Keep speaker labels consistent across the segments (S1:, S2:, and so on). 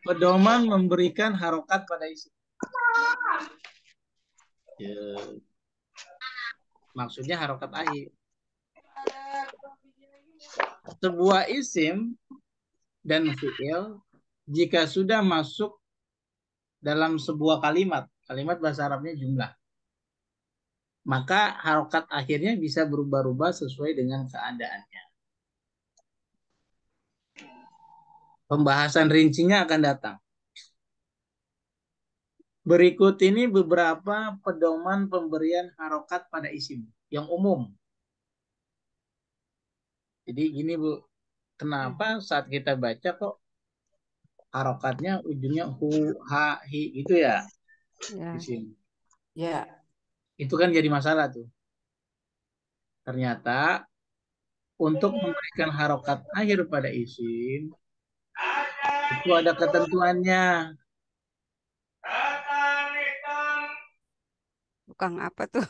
S1: Pedoman memberikan harokat pada isim. Ya, maksudnya harokat akhir. Sebuah isim dan fiil jika sudah masuk dalam sebuah kalimat, kalimat bahasa Arabnya jumlah, maka harokat akhirnya bisa berubah-ubah sesuai dengan keadaannya. Pembahasan rincinya akan datang. Berikut ini beberapa pedoman pemberian harokat pada isim yang umum. Jadi gini Bu, kenapa saat kita baca kok harokatnya ujungnya hu, ha, hi gitu ya
S2: Ya.
S1: isim.
S3: Ya.
S1: Itu kan jadi masalah tuh. Ternyata untuk memberikan harokat akhir pada isim itu ada ketentuannya.
S2: Bukan apa tuh?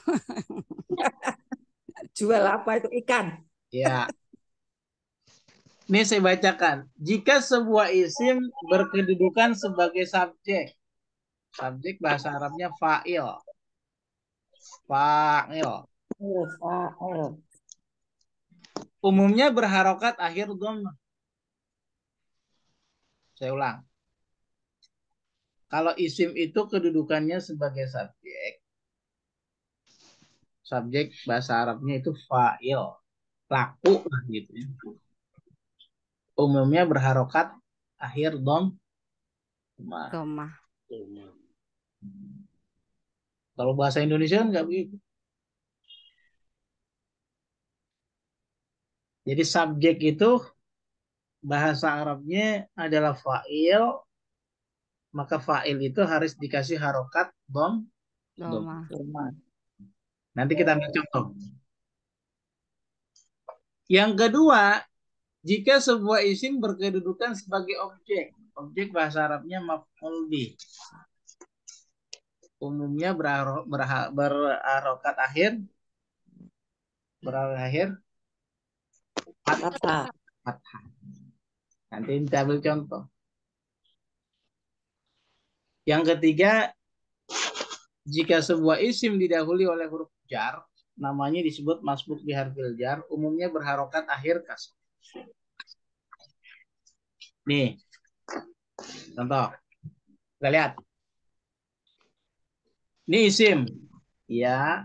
S3: Jual apa itu ikan?
S1: Ya, ini saya bacakan. Jika sebuah isim berkedudukan sebagai subjek, subjek bahasa Arabnya fa'il. Fa'il. Umumnya berharokat akhir dhammah. Saya ulang. Kalau isim itu kedudukannya sebagai subjek, subjek bahasa Arabnya itu fa'il, laku lah gitu ya. Umumnya berharokat akhir dhammah.
S2: Domah.
S1: Kalau bahasa Indonesia kan nggak begitu. Jadi subjek itu bahasa Arabnya adalah fa'il, maka fa'il itu harus dikasih harokat dhammah.
S2: Domah.
S1: Nanti kita ambil contoh. Yang kedua, jika sebuah isim berkedudukan sebagai objek, objek bahasa Arabnya maf'ul bih. Umumnya berarokat akhir
S3: Fathah.
S1: fathah. Nanti kita ambil contoh. Yang ketiga, jika sebuah isim didahului oleh huruf jar, namanya disebut masbuk biharfil jar, umumnya berharokat akhir kasr. Nih, contoh. Kita lihat. Ini isim. Ya.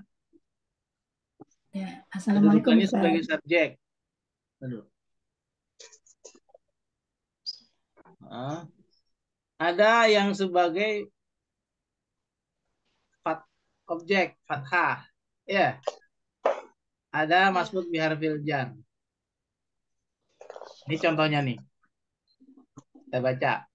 S4: Ya, Assalamualaikum.
S1: Kedudukannya sebagai subjek. Aduh. Ada yang sebagai objek, fathah. Ya. Ada masbuk biharfil jar. Ini contohnya nih. Kita baca.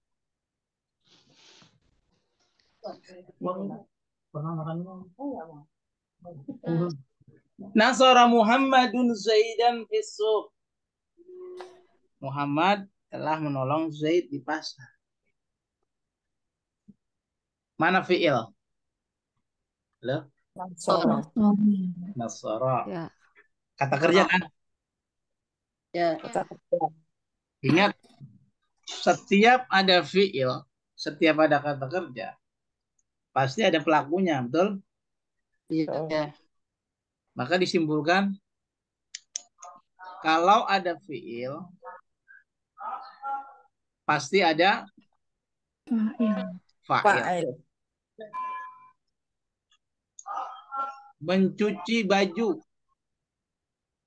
S1: Nasara Muhammadun Zaidan Fisuk. Muhammad telah menolong Zaid di pasar. Mana fi'il? Loh? Nasara.
S2: Ya.
S1: Kata kerja kan?
S3: Ya.
S1: Ingat, setiap ada fi'il, setiap ada kata kerja, pasti ada pelakunya, betul?
S3: Iya.
S1: Maka disimpulkan, kalau ada fi'il, pasti ada fa'il.
S3: Fa'il.
S1: Mencuci baju.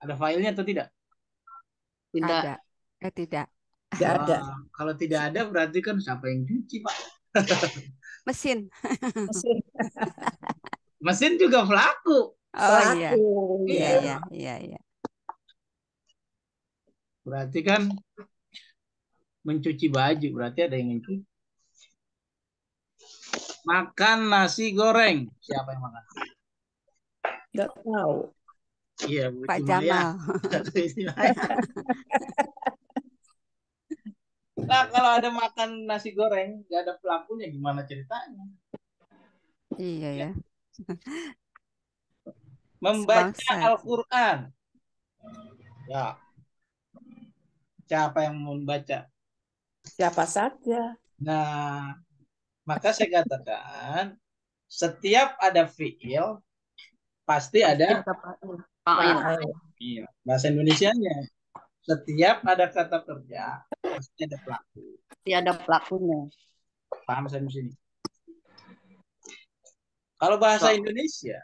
S1: Ada fa'ilnya atau tidak?
S3: Tidak.
S2: Ada. Tidak.
S3: Tidak ada.
S1: Kalau tidak ada berarti kan siapa yang cuci, Pak?
S2: Mesin.
S1: Mesin juga pelaku.
S2: Oh iya.
S3: Pelaku.
S2: Iya.
S1: Berarti kan mencuci baju, berarti ada yang mencuci. Makan nasi goreng. Siapa yang makan?
S3: Tidak tahu.
S1: Iya, Bu
S2: Pak
S1: Cimaya.
S2: Jamal.
S1: Nah, kalau ada makan nasi goreng, nggak ada pelakunya, gimana ceritanya?
S2: Iya ya.
S1: Membaca
S2: Sebangsat.
S1: Al-Quran. Ya. Siapa yang membaca?
S3: Siapa saja.
S1: Nah, maka saya katakan setiap ada fiil pasti
S2: Pasti
S1: ada
S2: ada fa'il.
S4: Fa'il.
S3: Fa'il.
S1: fiil. Bahasa Indonesianya setiap ada kata kerja pasti ada pelaku.
S4: Tiada pelakunya.
S1: Paham saya di sini? Kalau bahasa
S4: So.
S1: Indonesia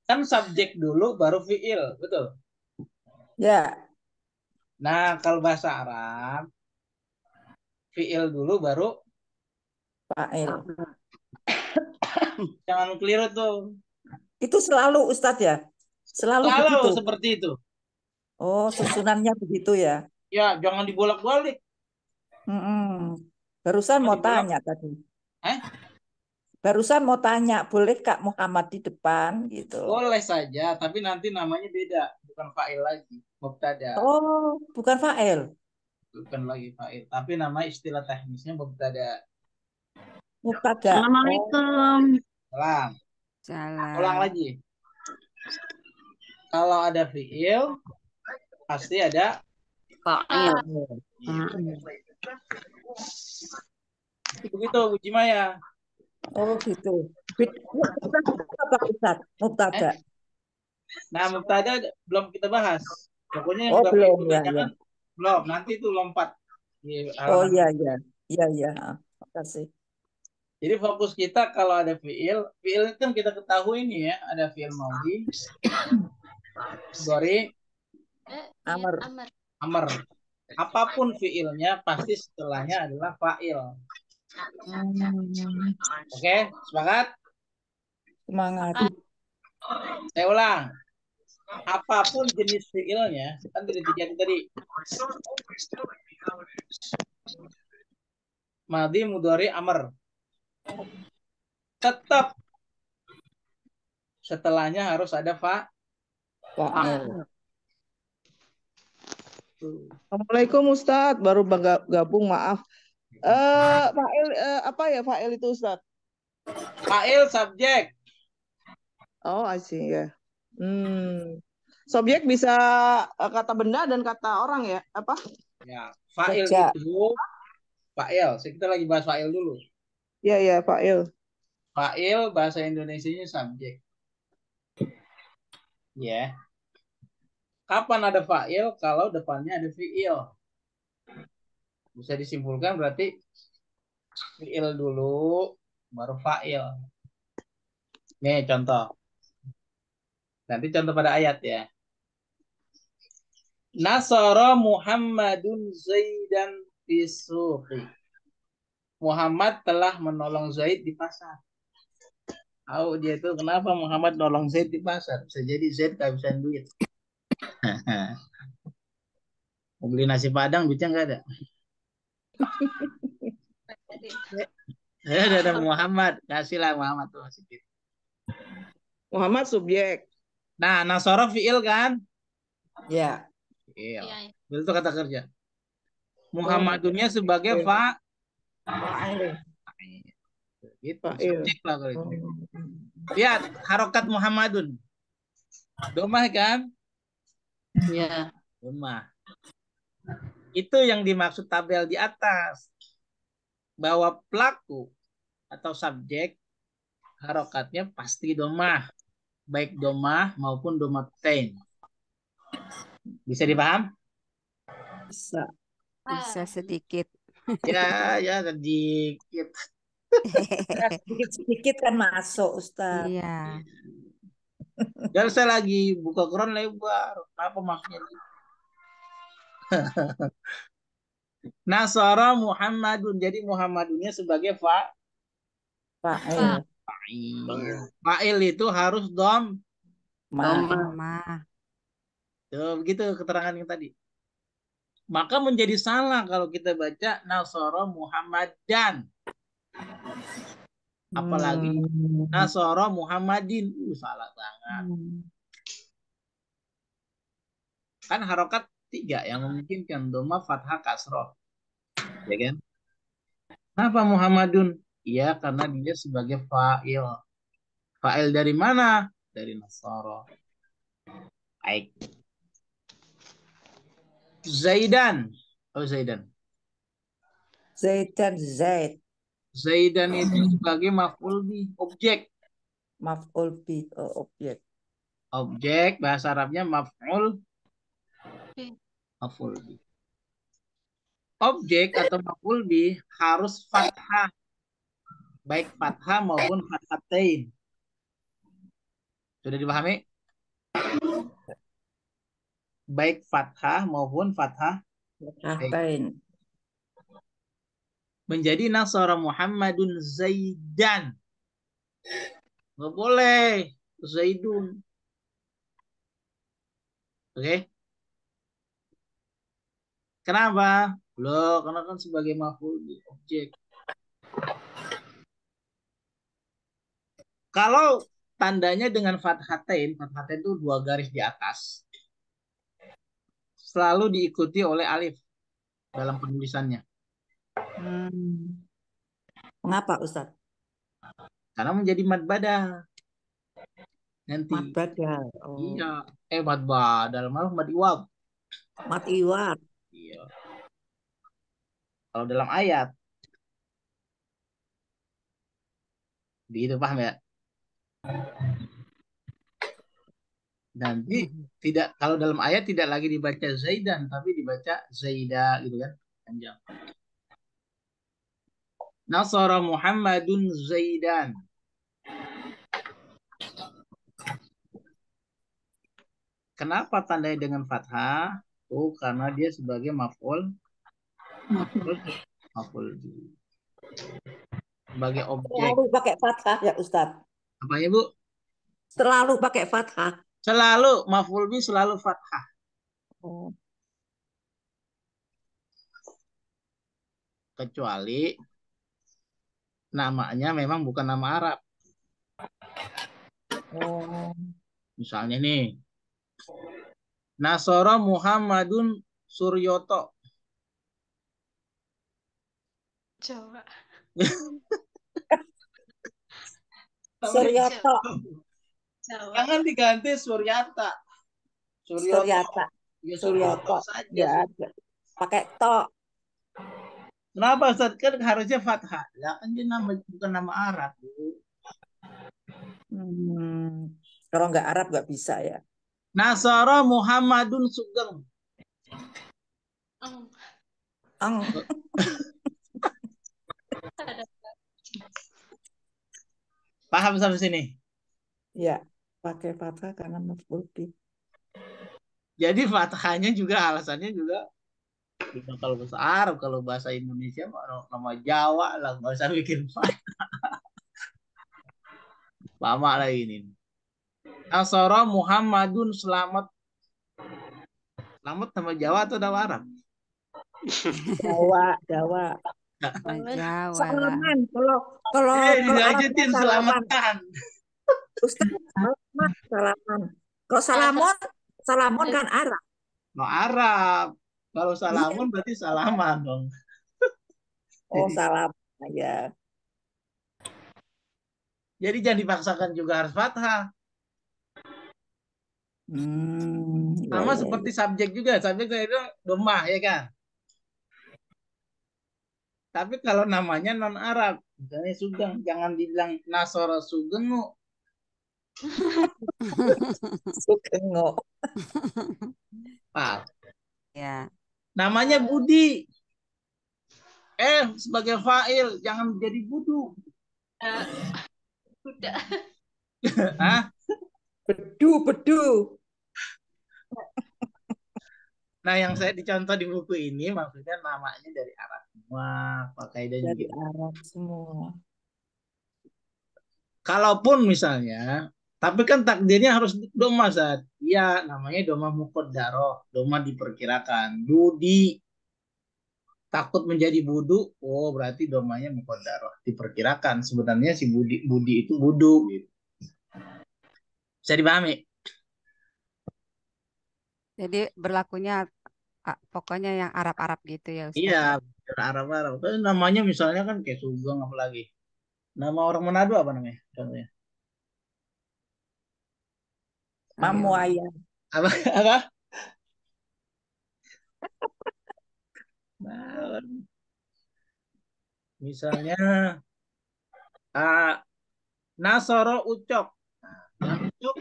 S1: kan subjek dulu baru fiil, betul?
S3: Ya,
S1: Nah, kalau bahasa Arab fiil dulu baru
S3: fa'il.
S1: jangan keliru tuh.
S3: Itu selalu Ustadz ya? Selalu
S1: Selalu
S3: begitu.
S1: seperti itu.
S3: Oh, susunannya begitu ya.
S1: Ya, jangan dibolak-balik.
S3: Mm-mm. Barusan
S1: Jangan
S3: mau
S1: dibolak.
S3: tanya tadi.
S1: Eh?
S3: Barusan mau tanya, boleh Kak Muhammad di depan gitu.
S1: Boleh saja, tapi nanti namanya beda, bukan fa'il lagi, mubtada,
S3: Oh, bukan fa'il.
S1: bukan lagi fa'il, tapi nama istilah teknisnya mubtada.
S3: Mubtada. Oh,
S4: Assalamualaikum.
S1: Ulang, ulang
S2: Salam.
S1: lagi. Kalau ada fi'il, pasti ada
S4: Fa'il.
S3: fa'il.
S1: begitu, Bu Jimaya.
S3: Oh gitu. Apa Ustadz? Mubtada.
S1: Nah, mubtada belum kita bahas. Pokoknya yang
S3: Oh,
S1: Bapak
S3: belum
S1: Ibu
S3: ya, ya.
S1: tanyakan belum. Nanti itu lompat di
S3: Oh
S1: halaman.
S3: iya, iya. Iya, iya. Makasih.
S1: Jadi fokus kita kalau ada fi'il, fi'il itu kan kita ketahui nih ya, ada fi'il maudhi, mudhari,
S3: Amr.
S1: amr. Apapun fi'ilnya pasti setelahnya adalah fa'il. Oke, sepakat?
S3: Semangat.
S1: Saya ulang. Apapun jenis fi'ilnya, kan dari tiga itu tadi. Madhi, mudhari, amr. Tetap setelahnya harus ada
S3: Fa'il.
S5: Assalamualaikum Ustadz, baru gabung maaf. Fa'il apa ya fa'il itu Ustadz?
S1: fa'il subjek.
S5: Oh, I see ya. Subjek bisa kata benda dan kata orang ya? Apa?
S1: Ya, fa'il
S3: Kerja.
S1: itu fa'il. Kita lagi bahas fa'il dulu.
S5: Ya ya fa'il.
S1: Fa'il bahasa Indonesianya subjek. Ya. Kapan ada fa'il? Kalau depannya ada fi'il. Bisa disimpulkan berarti fi'il dulu baru fa'il. Nih contoh. Nanti contoh pada ayat ya. Nasara Muhammadun Zaidan fi suqi. Muhammad telah menolong Zaid di pasar. Tahu dia itu kenapa Muhammad nolong Zaid di pasar? Bisa jadi Zaid kehabisan duit. Mau beli nasi Padang, duitnya nggak ada. Ada Muhammad, kasihlah Muhammad tuh sedikit.
S5: Muhammad subjek.
S1: Nah, Nasara fi'il kan?
S3: Ya.
S1: Fi'il. Itu kata kerja. Muhammadunnya sebagai
S5: Fa'il.
S3: Fa'il.
S1: Gitu,
S5: Fa'il.
S1: subjek lah kalau itu. Lihat, harokat Muhammadun. Domah kan?
S4: Ya.
S1: Domah. Itu yang dimaksud tabel di atas. Bahwa pelaku atau subjek harokatnya pasti domah. Baik domah maupun domatain. Bisa dipaham?
S3: Bisa.
S2: Bisa sedikit.
S1: Ya, ya sedikit.
S3: Ya, sedikit-sedikit kan masuk Ustadz.
S2: Iya.
S1: Dan saya lagi buka Quran lebar. Apa maksudnya? Nasara Muhammadun. Jadi Muhammadunnya sebagai
S3: Fa'il.
S1: fa'il itu harus dom.
S3: Ma.
S2: Domah.
S1: Tuh, begitu keterangan yang tadi. Maka menjadi salah kalau kita baca Nasara Muhammadan. Apalagi Nasara Muhammadin. Salah banget. Kan harokat 3 yang memungkinkan doma, fathah, kasroh. Ya kan? Kenapa Muhammadun? Iya, karena dia sebagai fa'il. Fa'il dari mana? Dari Nasara. Baik. Zaidan. Oh, Zaidan.
S3: Zaidan Zaid.
S1: Zaidan itu sebagai maf'ul bih, objek.
S3: Maf'ul bi objek.
S1: Objek bahasa Arabnya maf'ul bih. Objek atau maf'ul bih harus fathah, baik fathah maupun fathatain. Sudah dipahami? Baik fathah maupun fathah
S3: Fathahtain.
S1: menjadi nasara Muhammadun Zaidan. Nggak boleh Zaidun. Oke? Kenapa? Loh, karena kan sebagai maf'ul bih, objek. Kalau tandanya dengan fathatain itu 2 garis di atas, selalu diikuti oleh alif dalam penulisannya.
S3: Mengapa Ustadz?
S1: Karena menjadi mad badal. Nanti.
S3: Mad badal. Oh.
S1: Iya. Mad badal. Malah mad iwad.
S3: Mad iwad.
S1: Iya. Kalau dalam ayat. Begitu, paham ya? Nanti tidak, kalau dalam ayat tidak lagi dibaca Zaidan, tapi dibaca Zaida gitu kan. Panjang. Nasara Muhammadun Zaidan. Kenapa tandanya dengan fathah? Oh, karena dia sebagai maf'ul bih. Sebagai objek.
S3: Selalu pakai fathah ya Ustadz.
S1: Apa ya, Bu?
S3: Selalu pakai fathah.
S1: Selalu maf'ul bih selalu fathah.
S3: Oh.
S1: Kecuali namanya memang bukan nama Arab.
S3: Oh.
S1: Misalnya nih, Nasara Muhammadun Suryoto.
S6: Coba.
S3: Suryoto.
S6: Coba.
S1: Jangan diganti Suryata.
S3: Suryata.
S1: Ya,
S3: Suryoto.
S1: saja.
S3: Ya ada. Pakai to.
S1: Kenapa Ustaz? Kan harusnya fathah. Ya kan dia bukan nama Arab.
S3: Kalau nggak Arab nggak bisa ya.
S1: Nasara Muhammadun Sugeng.
S3: Ang.
S1: Paham sampai sini?
S3: Ya, pakai fathah karena maf'ul bih.
S1: Jadi fathahnya juga alasannya juga kalau bahasa Arab, kalau bahasa Indonesia nama Jawa lah, nggak usah bikin fathah. Lama lagi ini. Nasara Muhammadun Selamat. Selamat nama Jawa atau nama Arab?
S3: Jawa, Jawa.
S2: Jawa lah.
S3: Salaman. Kalau Arabnya
S1: dilanjutin
S3: salaman.
S1: selamatan.
S3: Ustaz, salaman. Kalau salamon kan Arab.
S1: No Arab. Kalau salamun berarti salaman dong.
S3: Oh, salam. Ya.
S1: Jadi jangan dipaksakan juga harus fathah. Sama
S3: Ya.
S1: seperti subjek juga. Subjek saya itu domah ya kan. Tapi kalau namanya non Arab, misalnya Sugeng, jangan dibilang Nasara Sugeng.
S3: Sugengo.
S1: Pak.
S2: Ya.
S1: Namanya Budi. Sebagai fa'il jangan jadi budu.
S6: Udah.
S1: Hah?
S3: Bedu.
S1: Nah, yang saya dicontoh di buku ini maksudnya namanya dari Arab semua, pakai dan
S3: Dari
S1: gitu.
S3: Arab semua.
S1: Kalaupun misalnya, tapi kan takdirnya harus doma saat. Iya, namanya doma muqaddarah, doma diperkirakan. Budi takut menjadi budu, oh berarti domanya muqaddarah, diperkirakan. Sebenarnya si Budi itu budu gitu. Bisa dipahami?
S2: Jadi berlakunya pokoknya yang Arab-Arab gitu ya Ustaz.
S1: Iya, Arab-Arab. Namanya misalnya kan kayak Sugeng apalagi. Nama orang Manado apa namanya? Contohnya.
S3: Mamu ayam.
S1: Apa? Nah, Misalnya Nasoro Ucok. Yang Ucok,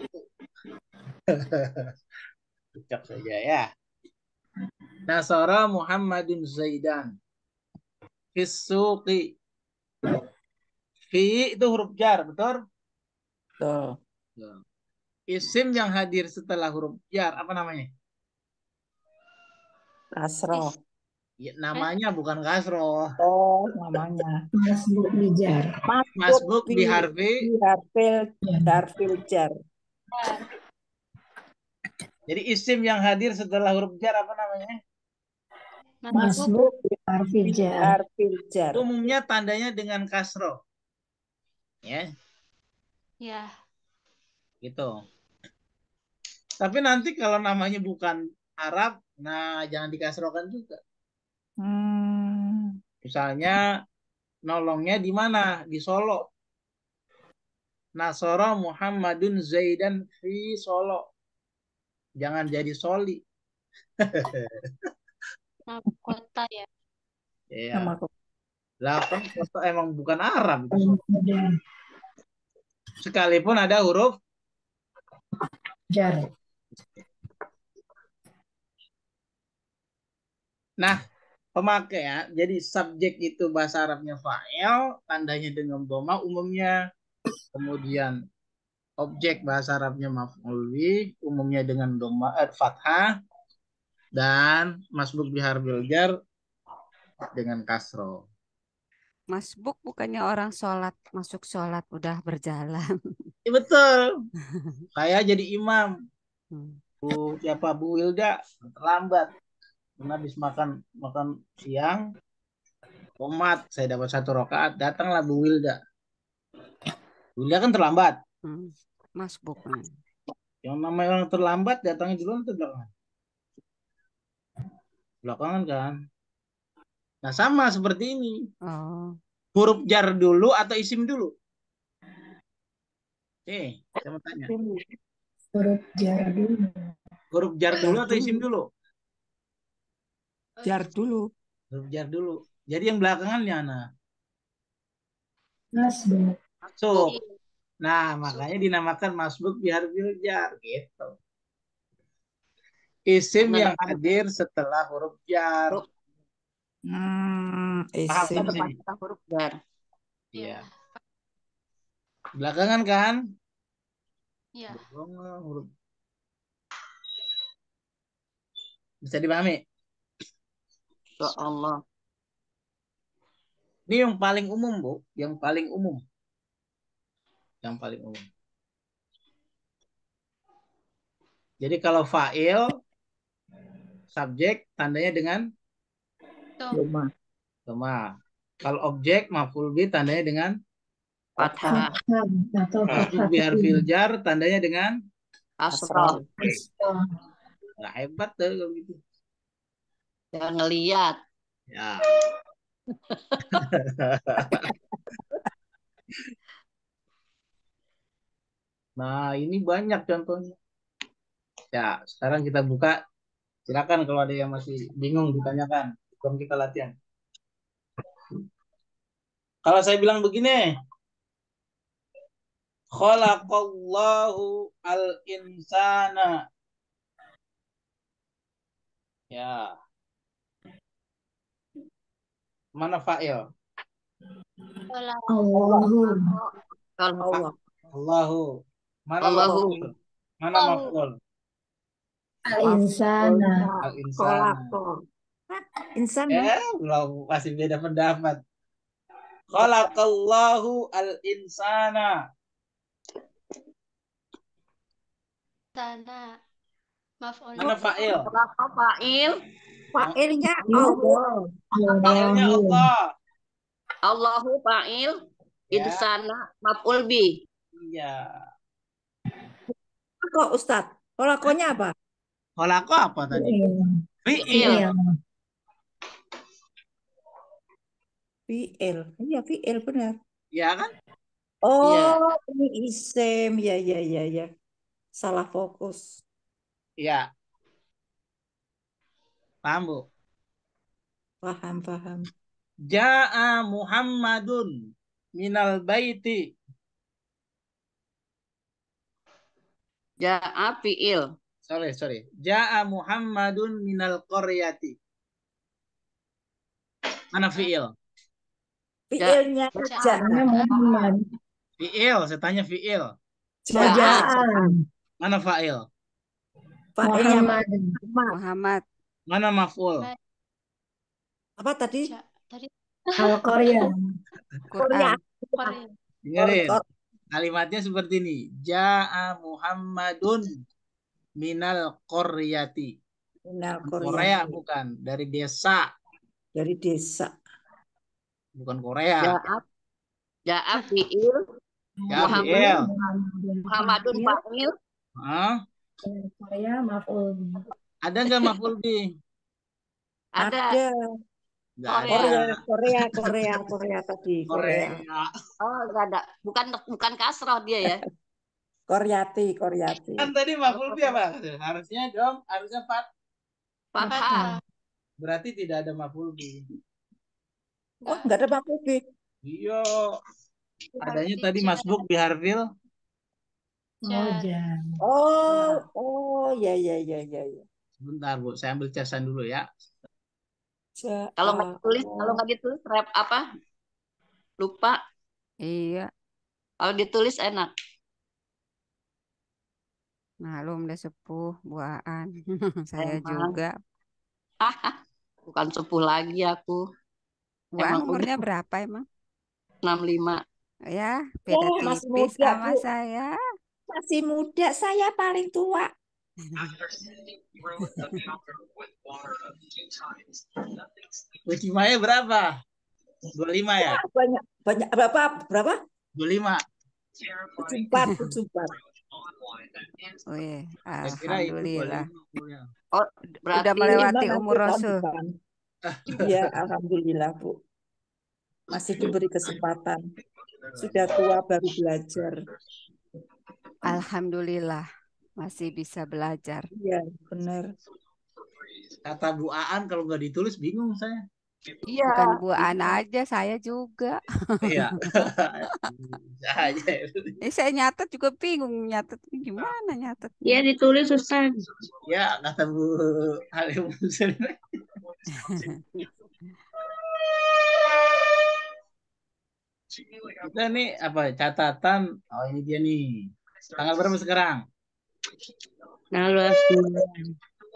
S1: Ucok saja ya. Nasoro Muhammadun Zaidan. Fisuqi. Fi itu huruf jar, betul?
S3: Betul.
S1: Isim yang hadir setelah huruf jar, apa namanya?
S3: Kasroh.
S1: Ya, namanya bukan kasroh.
S3: Oh, namanya.
S7: Masbuk bijar.
S1: Masbuk biharfi.
S3: Harfil jar.
S1: Jadi isim yang hadir setelah huruf jar apa namanya?
S7: Masbuk biharfi jar.
S3: Harfil jar.
S1: Umumnya tandanya dengan kasroh. Ya,
S6: Ya.
S1: gitu. Tapi nanti kalau namanya bukan Arab, nah jangan dikasrohkan juga. Misalnya nolongnya di mana? Di Solo. Nasoro Muhammadun Zaidan fi Solo. Jangan jadi Soli.
S6: Nama kota ya.
S1: Ya.
S3: Nama kota.
S1: Lah kan kota emang bukan Arab itu. Sekalipun ada huruf
S7: Jar.
S1: Nah, pemakai ya. Jadi subjek itu bahasa Arabnya fa'il, tandanya dengan dhamma umumnya. Kemudian objek bahasa Arabnya maf'ul bih, umumnya dengan dhamma fathah, dan masbuk biharfil jar dengan kasroh.
S2: Masbuk bukannya orang sholat, masuk sholat udah berjalan.
S1: Ya, betul. Saya jadi imam.
S2: Hmm.
S1: Siapa Bu Wilda terlambat. Karena habis makan siang, komat, saya dapat 1 rakaat, datanglah Bu Wilda. Bu Wilda kan terlambat.
S2: Masbuk.
S1: Yang namanya orang terlambat datangnya duluan atau belakangan? Belakangan kan? Nah sama seperti ini.
S2: Oh.
S1: Huruf jar dulu atau isim dulu? Saya mau tanya.
S7: Huruf jar dulu.
S1: Huruf jar dulu atau isim dulu?
S3: Jar dulu.
S1: Huruf jar dulu. Jadi yang belakangan mana?
S7: Masbuk.
S1: Masuk. Nah, makanya dinamakan masbuk biharfil jar gitu. Isim yang hadir setelah huruf jar. Paham
S3: Isim.
S1: sampai sini?
S4: Huruf jar.
S1: Iya. Belakangan kan?
S6: Ya.
S1: Huruf. Bisa dipahami?
S4: Ya Allah.
S1: Ini yang paling umum, Bu. Yang paling umum. Yang paling umum. Jadi kalau fa'il, subjek, tandanya dengan
S3: Dhamma.
S1: dhamma. Kalau objek, maf'ul bih, tandanya dengan
S4: Fathah.
S7: Atau
S1: masbuk
S7: fathah.
S1: biharfil jar, tandanya dengan
S4: Asroh.
S1: nggak hebat tuh kalau gitu.
S4: Jangan ngeliat.
S1: Ya. Nah, ini banyak contohnya. Ya, sekarang kita buka. Silakan kalau ada yang masih bingung ditanyakan. Sebelum kita latihan. Kalau saya bilang begini, khalaqallahu al-insana. Ya. Mana fa'il?
S7: Allahu.
S3: Allah.
S1: Allahu. Mana
S4: Allahu.
S1: maf'ul? Mana maf'ul?
S7: Al-insana.
S1: Al-insana.
S3: Insan.
S1: Belum masih beda pendapat. Khalaqallahu al-insana.
S6: Sana. Maf'ul.
S1: Mana fa'il?
S4: Apa fa'il?
S3: Fa'ilnya Allah.
S1: Fa'ilnya Allah.
S4: Allahu fa'il.
S1: Ya.
S4: Insana maf'ul bih.
S1: Iya.
S3: Kok Ustadz? Kolakonya apa?
S1: Khalaqo apa tadi? Fi'il.
S7: Iya.
S3: Fi'il. Iya, fi'il benar.
S1: Ya kan?
S3: Oh, ini isim. Ya, ya, ya, ya. Salah fokus.
S1: Iya. Paham, Bu?
S3: Paham, paham.
S1: Ja'a Muhammadun minal baiti.
S4: Ja'a fi'il.
S1: Sorry. Ja'a Muhammadun minal qaryati. Mana fi'il?
S3: Fiilnya
S4: Ja-
S3: ja.
S7: Karena Muhammad.
S1: Fi'il, saya tanya fi'il.
S3: Ja.
S7: Rojaan.
S1: Mana fa'il?
S3: Failnya
S7: Muhammad.
S3: Muhammad.
S2: Muhammad.
S1: Mana maf'ul?
S3: Apa tadi?
S6: Tadi
S7: Al-Qaryah.
S3: Korea.
S2: Quran.
S6: Korea.
S1: Dengerin.
S3: Kor-
S1: Kalimatnya seperti ini. Ja'a Muhammadun minal qaryati.
S3: Nah,
S1: Korea
S3: Korea.
S1: bukan. Dari desa.
S3: Dari desa.
S1: Bukan Korea.
S4: Ja'a fi'il.
S1: Ya,
S4: Muhammad.
S1: fi'il.
S4: Muhammadun fa'il.
S1: Hah?
S7: Korea maf'ul.
S1: Ada nggak maf'ul bi?
S4: Ada.
S3: Ada.
S1: Nggak
S4: Korea.
S1: ada.
S3: Korea tadi. Korea.
S4: Oh, enggak ada. Bukan kasroh dia ya.
S3: Koryati.
S1: Kan tadi maf'ul bi apa? Harusnya dong. Harusnya
S4: Fathah.
S1: berarti tidak ada maf'ul bi.
S3: Oh, enggak ada Pak Ubi.
S1: Iya. Adanya
S6: Berarti
S1: tadi
S6: ja-
S1: masbuk bi harfil.
S7: Roja.
S3: Oh, ya.
S1: Sebentar Bu, saya ambil casan dulu ya.
S4: Kalau nggak ditulis rap apa? Lupa.
S2: Iya,
S4: Kalau ditulis enak.
S2: malum deh sepuh buaan. Saya
S4: Emang.
S2: juga.
S4: Bukan sepuh lagi aku.
S2: Buaan
S4: Emang
S2: umurnya
S4: udah
S2: berapa emang?
S4: 65.
S2: Ya, beda
S3: masih
S2: tipis
S3: muda,
S2: sama
S3: Bu.
S2: saya.
S3: Masih muda, saya paling tua.
S1: Ucimanya berapa? 25 ya?
S3: Banyak berapa?
S1: 25.
S3: 74.
S2: Wih,
S1: Saya kira itu 25
S2: alhamdulillah.
S1: umurnya.
S4: Oh,
S2: Udah
S4: berarti
S2: melewati
S3: Nanti
S2: umur
S3: tahun
S2: Rasul.
S3: depan. Iya, alhamdulillah, Bu. Masih diberi kesempatan. Sudah tua baru belajar.
S2: Alhamdulillah masih bisa belajar.
S3: Iya, benar.
S1: Kata Bu Aan kalau nggak ditulis bingung saya.
S4: iya.
S2: Bukan buaan aja, saya juga.
S1: Iya. Bisa aja.
S2: Saya nyatet juga bingung nyatet gimana nyatet.
S4: Iya ditulis Ustaz.
S1: Ya, kata Bu Halim Muslim. Kita nih apa catatan? Oh ini dia nih. Tanggal berapa sekarang?
S4: Tanggal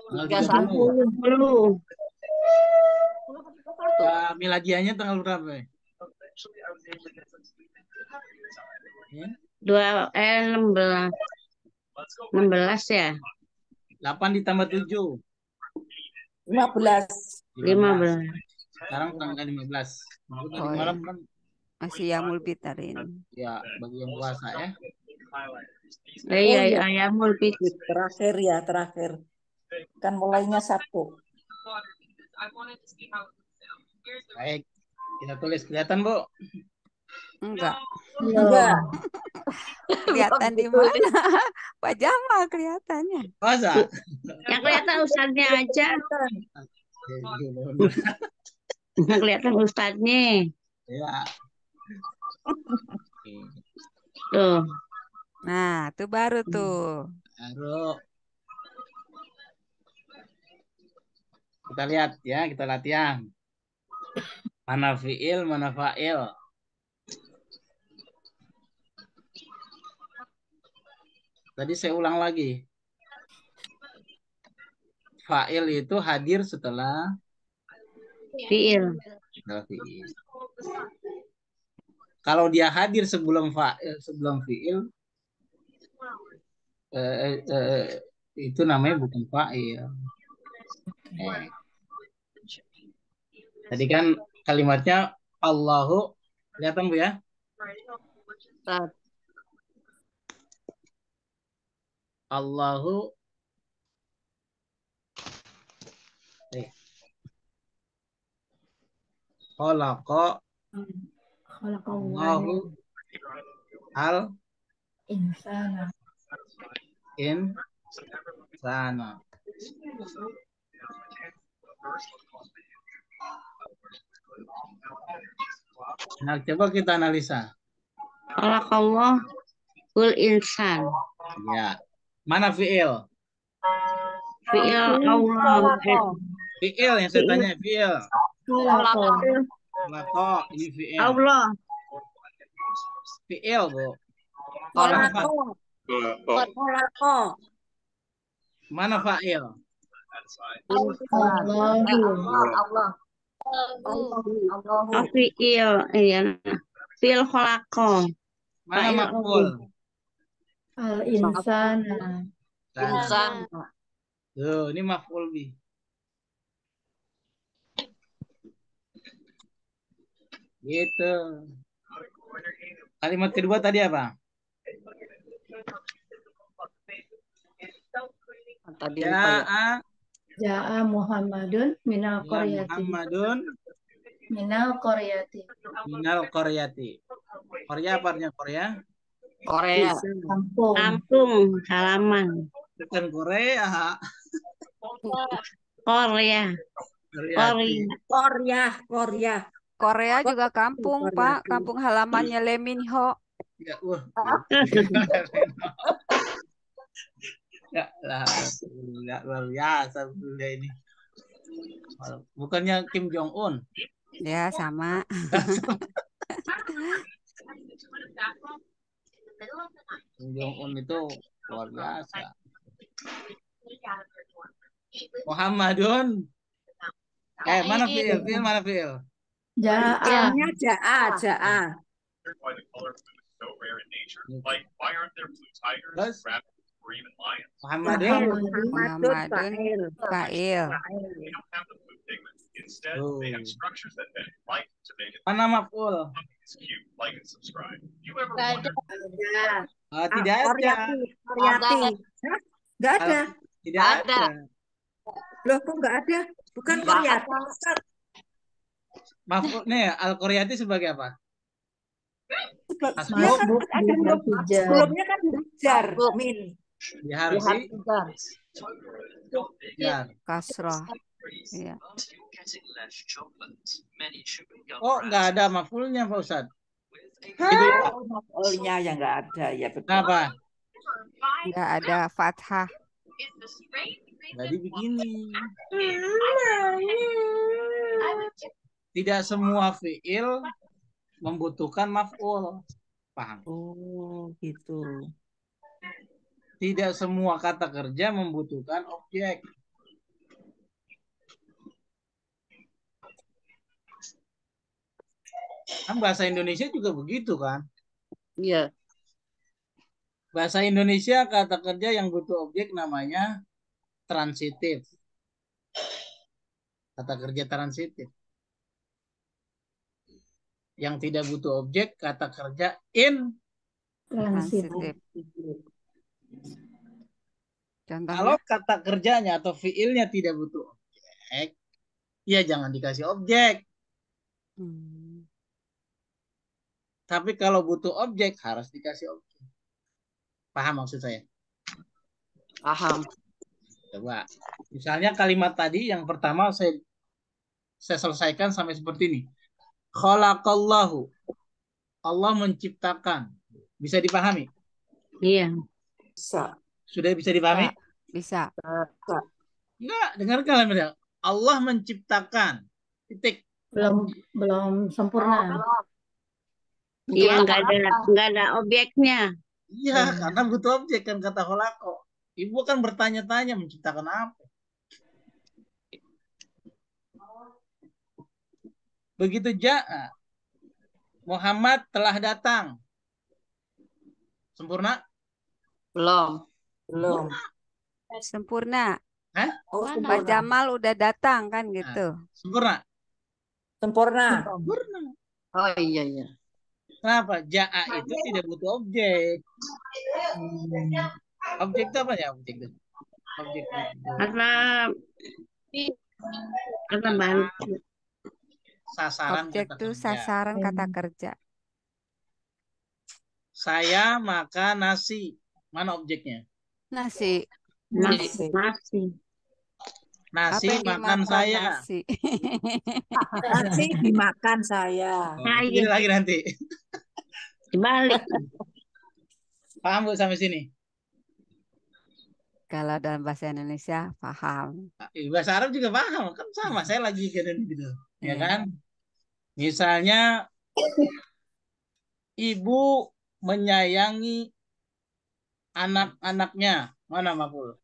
S1: Tanggal 30.
S4: 30.
S1: Miladiahnya tanggal berapa? Ya?
S4: 16. 16 ya?
S1: 8 ditambah 7.
S3: 15.
S4: 15.
S1: Sekarang tanggal 15. Aku tadi
S2: Oh,
S1: malam
S2: ya.
S1: kan
S2: Masih Yamul Bid hari ini.
S1: ya bagi yang puasa ya.
S4: Iya, ayamul bid.
S3: Terakhir. Kan mulainya Sabtu.
S1: Baik. Kita tulis kelihatan, Bu.
S2: Enggak.
S3: Enggak.
S2: Kelihatan di mana? Pak Jamal kelihatannya.
S1: Masa?
S4: Yang kelihatan ustadznya aja. Yang kelihatan ustadznya.
S1: Ya.
S4: Tuh.
S2: Nah, itu baru tuh.
S1: Baru. Kita lihat ya, kita latihan. Mana fiil, mana fa'il. Tadi saya ulang lagi. Fa'il itu hadir setelah
S4: Fiil.
S1: fiil. Kalau dia hadir sebelum fiil, itu namanya bukan fa'il. Tadi kan kalimatnya Allahu, kelihatan Bu ya? Allahu khalaqa Allahu al
S7: insana.
S1: insana. Nah, coba kita analisa.
S4: Khalaqallahul insan.
S1: Ya. Mana fiil?
S4: Fi'il Allah.
S1: Fiil yang saya tanya fiil.
S7: Khalaqa.
S1: Lako, ini fiil.
S4: Allah.
S1: Fiil, Bu. Mana mana fa'il?
S7: Allahu.
S4: Fi'il. Iya. Fi'il khalaqa.
S1: Mana
S4: Fa'il
S1: maf'ul?
S7: Al-insana.
S4: Insan.
S1: Tuh, ini maf'ul bi. Gitu. Kalimat kedua tadi apa?
S4: Tadi lupa ya.
S1: Ja'a
S7: Ja'a Muhammadun minal
S1: ya
S7: qaryati.
S1: Muhammadun
S7: Minal qaryati.
S1: minal qaryati. Korea apa artinya Korea?
S4: Korea.
S7: Kampung.
S4: Kampung halaman.
S1: Bukan Korea.
S4: Korea.
S1: Korea.
S2: Korea juga kampung, Pak. Kampung halamannya Lee Min Ho.
S1: Ya, ya lah, luar biasa bunda ini. Bukannya Kim Jong Un.
S2: Ya, sama.
S1: Kim Jong Un itu luar biasa. Muhammadun. Mana fiil? Fiil mana fiil?
S7: Ja'a.
S1: Terus Muhammadun.
S2: Muhammadun fa'il.
S1: Tuh. Mana maf'ul? Tidak ada.
S3: Nggak ada.
S1: Tidak ada.
S3: Loh, kok nggak ada? Bukan
S4: Nggak
S3: Korea.
S1: Maf'ul nih, al-Qaryati sebagai apa?
S3: Sebelumnya kan
S7: Masbuk
S3: ada huruf.
S7: bijar.
S3: Sebelumnya kan huruf jar, min.
S1: Diharfi ya.
S2: Kasroh. Iya.
S1: Oh, nggak ada maf'ulnya Pak Ustadz.
S3: Maf'ulnya yang nggak ada, ya betul.
S1: Kenapa?
S2: Nggak ada fathah.
S1: Jadi begini. Tidak semua fi'il membutuhkan maf'ul. Paham?
S3: Oh, gitu.
S1: Tidak semua kata kerja membutuhkan objek. Kan bahasa Indonesia juga begitu kan?
S4: Iya.
S1: Bahasa Indonesia kata kerja yang butuh objek namanya transitif. Kata kerja transitif. Yang tidak butuh objek kata kerja
S7: Transitif.
S2: Transitif. Contohnya?
S1: Kalau kata kerjanya atau fiilnya tidak butuh objek, ya jangan dikasih objek. Tapi kalau butuh objek harus dikasih objek. Paham maksud saya?
S4: Paham.
S1: Coba. Misalnya kalimat tadi yang pertama saya selesaikan sampai seperti ini. Khalaqallahu. Allah menciptakan. Bisa dipahami?
S4: Iya.
S3: Bisa.
S1: Sudah bisa dipahami?
S2: Bisa.
S1: Enggak, dengar kalimatnya. Allah menciptakan. Titik.
S7: Belum sempurna.
S4: Iya, nggak ada objeknya.
S1: Iya, karena butuh objek kan kata kholako. Ibu kan bertanya-tanya menciptakan apa. Begitu ja'a. Muhammad telah datang. Sempurna?
S4: Belum.
S2: Sempurna.
S1: Hah?
S3: Oh,
S2: Pak
S3: sempurna.
S2: Jamal udah datang kan gitu.
S1: Sempurna?
S3: Sempurna.
S1: Sempurna.
S4: Oh iya iya.
S1: Kenapa? Ja'a itu tidak butuh objek. Objek itu apa ya? Objek itu. Objek itu.
S4: Karena bantu.
S1: Sasaran
S2: Objek
S1: kata
S2: itu
S1: kerja.
S2: sasaran kata kerja.
S1: Saya makan nasi. Mana objeknya?
S2: Nasi.
S4: Masih.
S2: Apa
S1: Nasi
S2: yang
S1: makan
S2: dimakan
S1: saya.
S2: nasi?
S3: Nasi dimakan saya.
S1: Oh,
S4: Nah,
S1: begini
S4: iya.
S1: lagi nanti.
S4: Dibalik.
S1: Paham Bu sampai sini?
S2: Kalau dalam bahasa Indonesia paham.
S1: Bahasa Arab juga paham. Kan sama. Saya lagi gitu. Ya
S2: Iya.
S1: kan? Misalnya ibu menyayangi anak-anaknya. Mana Maful?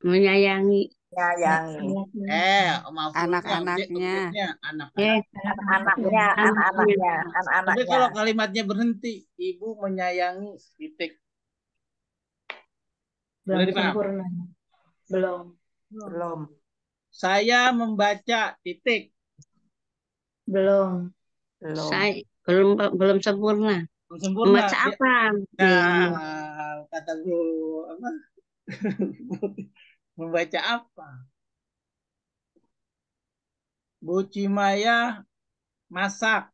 S4: Menyayangi.
S3: Nyayangi.
S1: Mafulnya,
S2: Anak-anaknya.
S1: objeknya anak-anak.
S3: Anak-anaknya, anak-anaknya,
S1: Tapi
S3: anak-anaknya.
S1: kalau kalimatnya berhenti, ibu menyayangi titik.
S7: Belum
S1: Boleh dipaham?
S7: sempurna. Belum.
S3: Belum.
S1: Saya membaca titik.
S7: Belum.
S3: Belum.
S4: Saya belum sempurna.
S1: Belum sempurna.
S4: Membaca apa?
S1: Nah, kata Bu apa? Membaca apa? Bu Cimaya masak.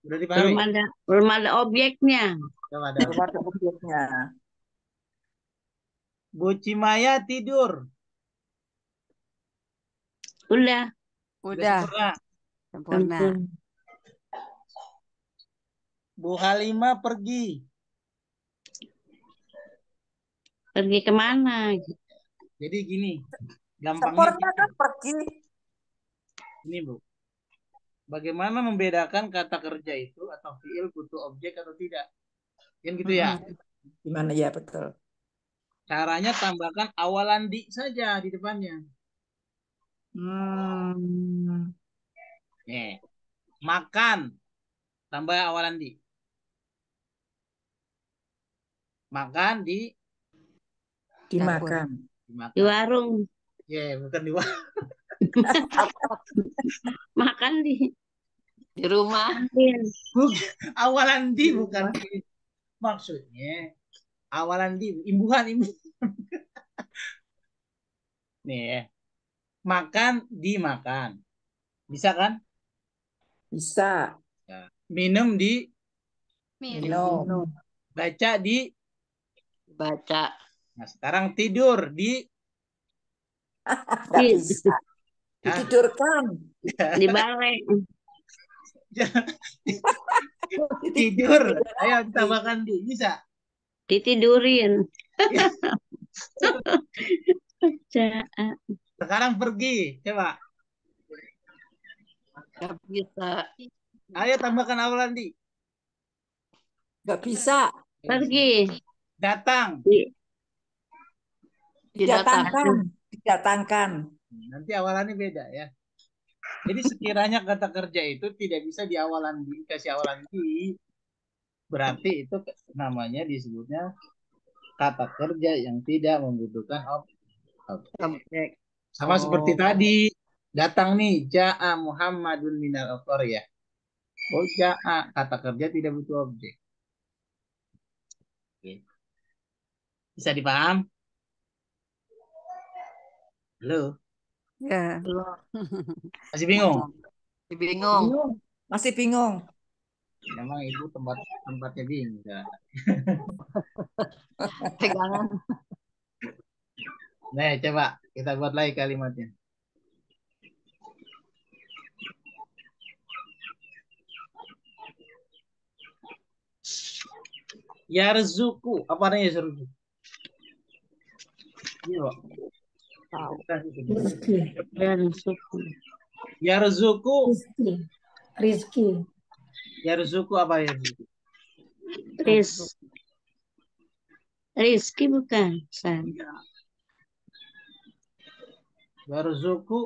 S1: Udah dipahami?
S4: Belum ada objeknya.
S1: Coba ada.
S3: Belum ada objeknya.
S1: Bu Cimaya tidur.
S4: Udah.
S2: Udah
S1: Sempurna.
S2: sempurna.
S4: Sempurna.
S1: Bu Halimah pergi.
S4: Pergi kemana?
S1: Jadi gini,
S3: Sempurna
S1: gampangnya
S3: kan pergi.
S1: ini Bu. Bagaimana membedakan kata kerja itu atau fiil butuh objek atau tidak? Kan gitu ya.
S3: Gimana ya, betul.
S1: Caranya tambahkan awalan di saja di depannya. Nih, makan tambah awalan di. Makan di
S3: Dimakan.
S4: Di warung.
S1: Ya, bukan di warung.
S4: Makan di
S6: rumah.
S1: Awalan di bukan di. Maksudnya awalan di imbuhan. Nih, makan dimakan. Bisa kan?
S3: Bisa.
S1: Ya. Minum di
S3: Minum.
S1: baca di
S4: baca.
S1: Nah, sekarang tidur di
S3: Nggak bisa. Ditidurkan.
S4: Di balai.
S1: Tidur. Ayo tambahkan di. Bisa.
S4: Ditidurin.
S1: Sekarang pergi. Coba.
S4: Gak bisa.
S1: Ayo tambahkan awalan di.
S3: Nggak bisa.
S4: Pergi.
S1: Datang.
S3: Didatangkan. Didatangkan.
S1: Nanti awalannya beda ya. Jadi sekiranya kata kerja itu tidak bisa di awalan di, kasih awalan di, berarti itu namanya disebutnya kata kerja yang tidak membutuhkan objek. Sama seperti tadi, datang nih, ja'a Muhammadun minal ya. Oh, ja'a, kata kerja tidak butuh objek. Oke. Bisa dipaham? Halo?
S2: Ya.
S1: Masih bingung?
S6: Bingung.
S3: Masih bingung.
S1: Memang ibu tempatnya bingung.
S6: Pegangan.
S1: Nah, coba kita buat lagi kalimatnya. Yarzuku, apa artinya yarzuku? Iya,
S7: Rizki.
S1: Yarzuku.
S7: Rizki.
S1: Yarzuku apa ya?
S4: Rizki bukan.
S1: Yarzuku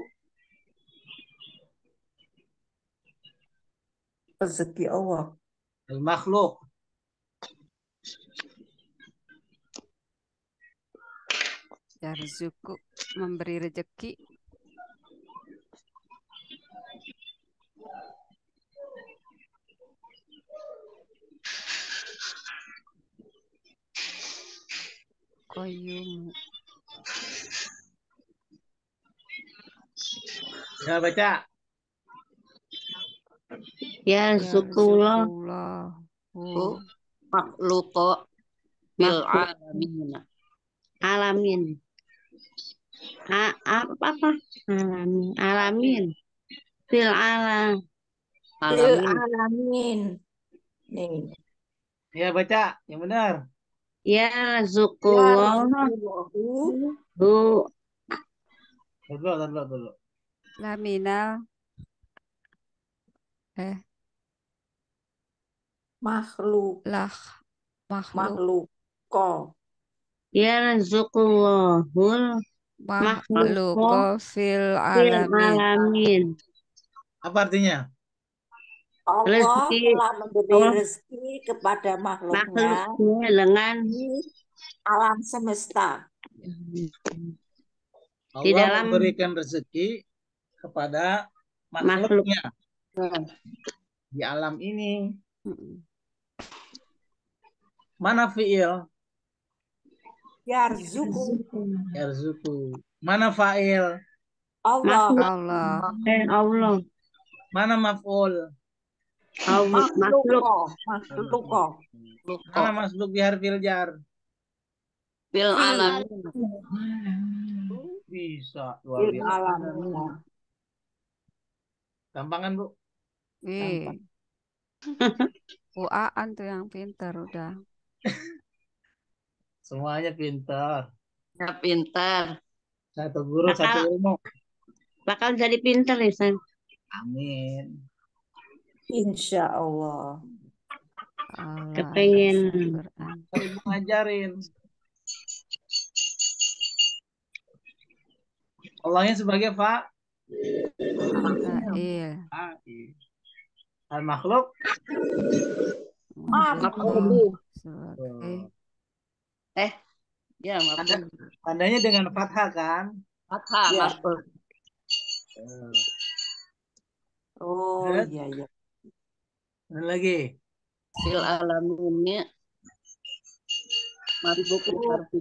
S3: Rezeki Allah.
S1: al-makhluk.
S2: Yarzuku memberi rezeki. Koyum.
S1: Ya baca.
S4: Yarzukullah.
S2: Yarzukullahu.
S4: Makhluko bil alamin.
S8: alamin. Apa? Alamin. Fil ala.
S3: Fil
S6: Alamin.
S3: alamin. Nih.
S1: Ya baca yang benar.
S8: Ya
S3: Ya
S8: zukullah
S3: Rasulullahu
S8: hu
S1: Dulu.
S2: Laminal
S3: makhluk
S2: lah makhluk
S3: makhluk ko
S8: ya zukullahul
S2: makhluk
S8: makhluqa
S2: fil
S8: fil
S2: alamin.
S8: alamin.
S1: Apa artinya?
S3: Allah
S8: Rezeki
S3: telah memberi
S8: Allah
S3: rezeki kepada makhluknya
S8: makhluknya dengan
S3: di alam semesta.
S8: di
S1: Allah
S8: dalam
S1: memberikan rezeki kepada
S8: makhluk.
S1: makhluknya di alam ini. Mana fi'il?
S3: Yarzuku
S1: Yarzuku. Mana fa'il?
S3: Allah
S8: Makhluk
S2: Allah
S8: Allah.
S1: Mana maf'ul?
S8: Makhluk
S3: makhluk
S1: Mana masbuk di harfil jar?
S6: Fil
S3: fil
S6: alamin.
S1: Bisa, luar
S3: fil
S1: biasa.
S3: alamin.
S1: Gampangan, Bu.
S2: Ih, Uaan tuh yang pinter udah.
S1: Semuanya pintar.
S6: Ya, pintar.
S1: Satu guru, satu ilmu.
S8: bakal jadi pinter ya San.
S1: Amin.
S3: Insya Allah.
S2: Allah
S8: Kepengen.
S2: Al-Quran.
S1: Kan Ibu ngajarin. Allahnya sebagai
S2: Fa'il.
S1: Al-makhluk.
S2: Makhluk sebagai
S6: Ya, maaf.
S1: Tandanya dengan fathah kan?
S6: Fathah,
S3: Ya.
S6: masuk.
S3: Oh
S1: Terus?
S3: iya.
S1: Dan lagi.
S6: Fil alaminnya. Masbuk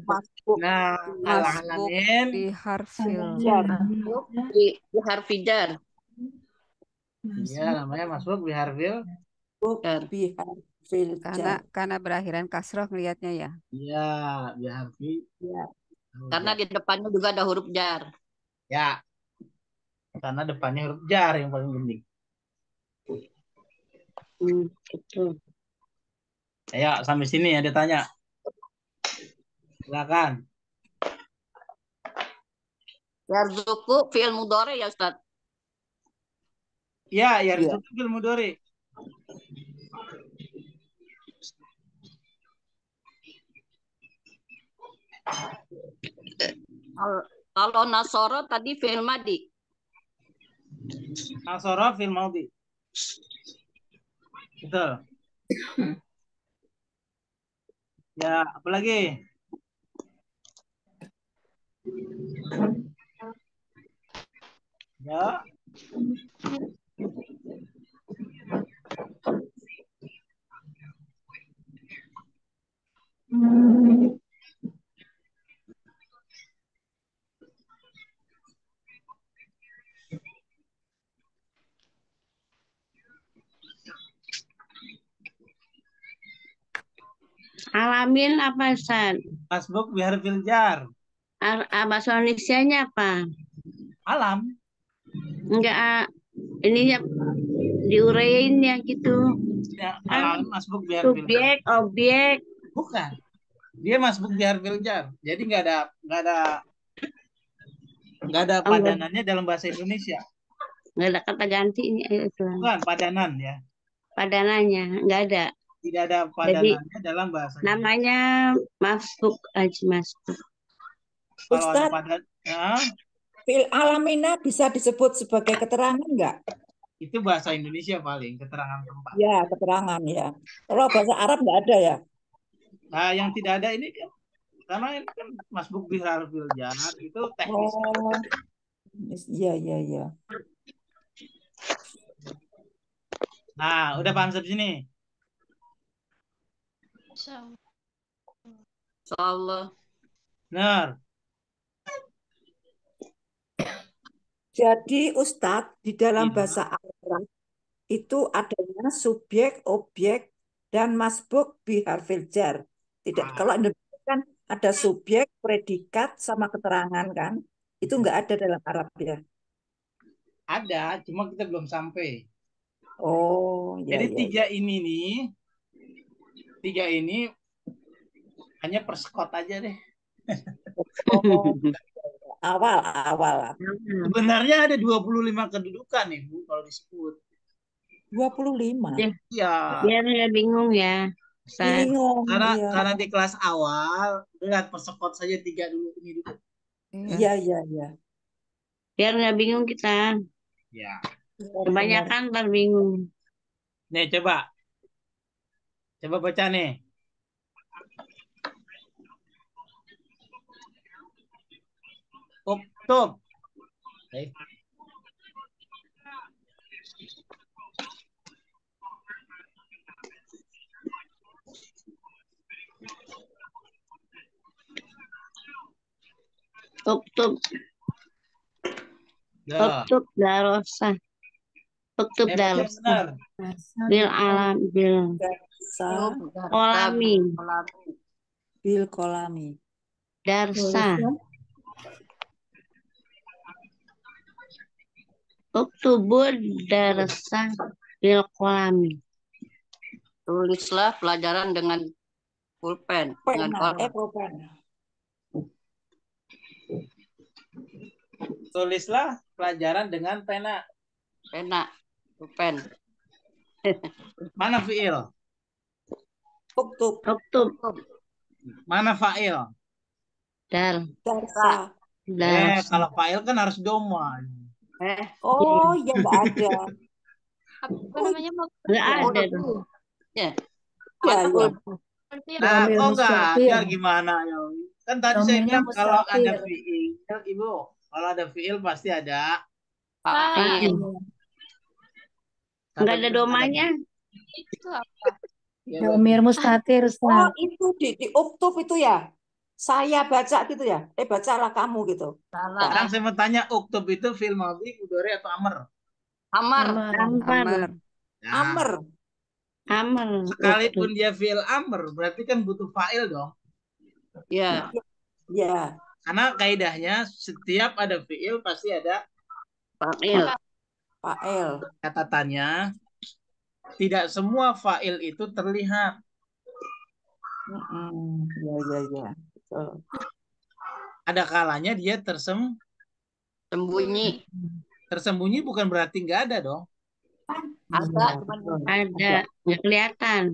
S3: Masbuk
S1: Nah,
S2: masbuk
S1: al-alamin.
S2: di harfil
S3: jar.
S6: di harfi jar.
S1: Iya, namanya masbuk biharfil.
S3: Bihar fil jar.
S2: karena berakhiran kasroh ngelihatnya ya.
S1: Iya, biharfi.
S3: Ya.
S6: Karena di depannya juga ada huruf jar.
S1: Ya. Karena depannya huruf jar yang paling penting.
S8: Betul.
S1: Ayo, sampai sini ada tanya. Silakan.
S6: Yarzuku fi'il mudhari ya Ustaz.
S1: Ya, yarzuku fil mudhari.
S6: Kalau nasoro tadi fi'il madi.
S1: Nasara fil maudi. Betul. Ya, apa lagi? Ya.
S8: Alamin apa San?
S1: Masbuk biharfil jar.
S8: Bahasa Indonesianya apa?
S1: Alam.
S8: Enggak, ini ya diurein ya gitu.
S1: Ya, alam masbuk biharfil jar.
S8: Subjek, objek.
S1: Bukan. Dia masbuk biharfil jar. Jadi nggak ada padanannya dalam bahasa Indonesia.
S8: Nggak ada kata ganti ini itu.
S1: Bukan padanan ya.
S8: Padanannya nggak ada.
S1: Tidak ada padanannya dalam bahasa Indonesia.
S8: Namanya masbuk aja masbuk.
S1: Kalau ada
S3: Ustaz,
S1: padan, ya,
S3: fil alamina bisa disebut sebagai keterangan enggak?
S1: itu bahasa Indonesia paling keterangan tempat.
S3: Ya, keterangan ya. Kalau bahasa Arab enggak ada ya?
S1: Nah, yang tidak ada ini kan karena ini kan masbuk biharfil jar itu teknis.
S3: Oh. Iya.
S1: Nah, udah paham sampai sini?
S6: Insyaallah.
S1: Benar.
S3: Jadi Ustadz, di dalam
S1: Iya.
S3: bahasa Arab itu adanya subjek, objek, dan masbuk biharfil jar. Tidak, kalau Indonesia kan ada subjek, predikat, sama keterangan kan? Itu nggak ada dalam Arab ya.
S1: Ada, cuma kita belum sampai.
S3: Oh, ya
S1: Jadi
S3: ya ya.
S1: tiga ini hanya persekot aja deh.
S3: Oh, awal awal.
S1: Sebenarnya ada 25 kedudukan nih Bu kalau disebut.
S3: 25.
S1: Iya.
S8: Biar nggak bingung ya, Ustaz.
S3: Bingung, iya.
S1: Karena di kelas awal lihat persekot saja 3 dulu ini dulu.
S3: Iya, iya, iya.
S8: Biar nggak bingung kita.
S1: Ya.
S3: Benar,
S8: Kebanyakan ntar bingung.
S1: Nih coba baca nih. Uktub. Oke.
S8: Uktub,
S1: Dah.
S8: uktub darosa. Uktub
S1: Baca yang
S8: darosa.
S1: benar.
S8: Bil alam, bil
S3: Darsa
S8: kolami.
S3: bil kolami.
S8: Darsa. Uktubud darsa bil kolami.
S6: Tulislah pelajaran dengan pulpen, dengan
S3: Pena,
S6: koran.
S3: pulpen.
S1: Tulislah pelajaran dengan pena.
S6: Pena, pulpen.
S1: Mana fiil?
S3: Uktub,
S8: Uktub
S1: Mana fa'il?
S8: dar
S3: darsa.
S8: darsa.
S1: Kalau fa'il kan harus doma.
S3: Oh, ya nggak ada.
S4: Apa namanya?
S8: Nggak ada tuh.
S6: Ya.
S3: Ya, ya.
S1: Nah,
S7: Domir
S1: kok nggak
S7: mustatir.
S1: ada gimana ya? Kan tadi saya
S7: Domirnya
S1: bilang kalau ada
S7: mustatir.
S1: fiil, Ibu, kalau ada fiil pasti ada
S6: Fa'il.
S8: Nggak ada domanya.
S4: Itu apa?
S1: Ya,
S7: Domir mustatir,
S3: Oh,
S7: Ustaz.
S3: itu di uktub itu ya. Saya baca gitu ya. Bacalah kamu gitu.
S6: Salah.
S1: sekarang saya mau tanya, uktub itu fiil madhi, mudhari atau amr?
S6: Amar.
S7: Amar.
S8: Amar,
S2: Amr.
S1: Nah,
S3: Amr.
S8: amar.
S1: sekalipun dia fiil amr, berarti kan butuh fa'il dong.
S6: Ya.
S3: Ya.
S1: Karena kaidahnya setiap ada fiil pasti ada
S6: Fa'il.
S3: Fa'il.
S1: catatannya. Tidak semua fa'il itu terlihat.
S3: Ya, ya, ya. Betul.
S1: Ada kalanya dia
S6: Sembunyi.
S1: tersembunyi, bukan berarti nggak ada dong.
S6: Ada, cuman
S8: Ada, nggak kelihatan.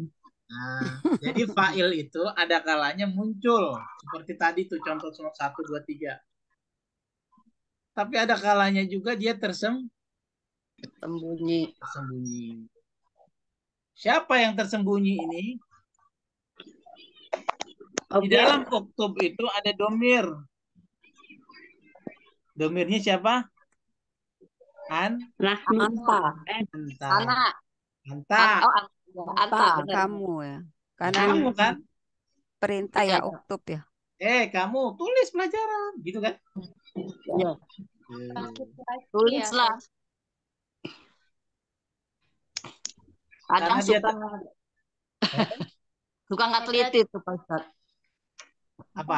S1: Nah, jadi fa'il itu ada kalanya muncul. Seperti tadi tuh contoh 1, 2, 3. Tapi ada kalanya juga dia
S6: sembunyi.
S1: tersembunyi. Siapa yang tersembunyi ini? Di
S8: Objek
S1: dalam uktub itu ada domir. Domirnya siapa?
S8: nahnu.
S3: Anta.
S1: Anta.
S6: Anak.
S1: Anta.
S6: Anta. Benar.
S2: Kamu ya. Karena
S1: Kamu kan?
S2: perintah ya
S6: Iya.
S2: uktub ya.
S1: Kamu tulis pelajaran, gitu kan?
S6: Ya.
S1: Eh,
S6: Tulislah. Kadang
S1: Karena dia
S6: suka nggak teliti tuh Pak Ustadz.
S1: apa?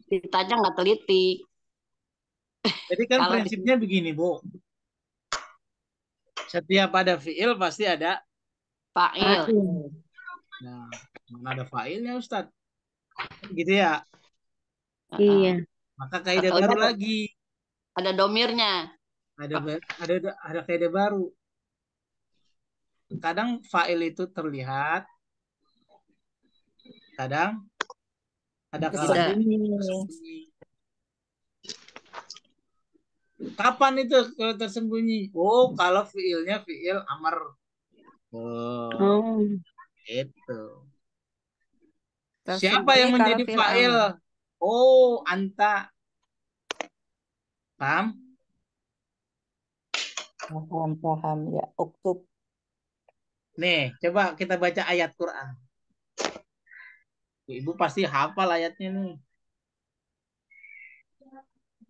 S6: Ditanya nggak teliti.
S1: Jadi kan
S6: Kalau
S1: prinsipnya begini, Bu. Setiap ada fiil pasti ada.
S6: Fa'il.
S1: Nah, mana ada failnya, Ustadz? Gitu ya.
S8: Iya.
S1: Maka kaidah
S6: Atau
S1: baru
S6: ada-
S1: lagi.
S6: Ada domirnya.
S1: Ada kaidah baru. Kadang fa'il itu terlihat, kadang ada kalanya tersembunyi. Kapan itu kalau tersembunyi? Oh, kalau fiilnya fiil amar. Oh,
S8: Oh,
S1: itu. Siapa
S2: Tersembunyi
S1: yang
S2: kalau
S1: menjadi
S2: fi'il
S1: fa'il?
S2: amr.
S1: Oh, anta. Paham?
S3: Paham ya. Uktub.
S1: Nih, coba kita baca ayat Quran. Ibu pasti hafal ayatnya nih.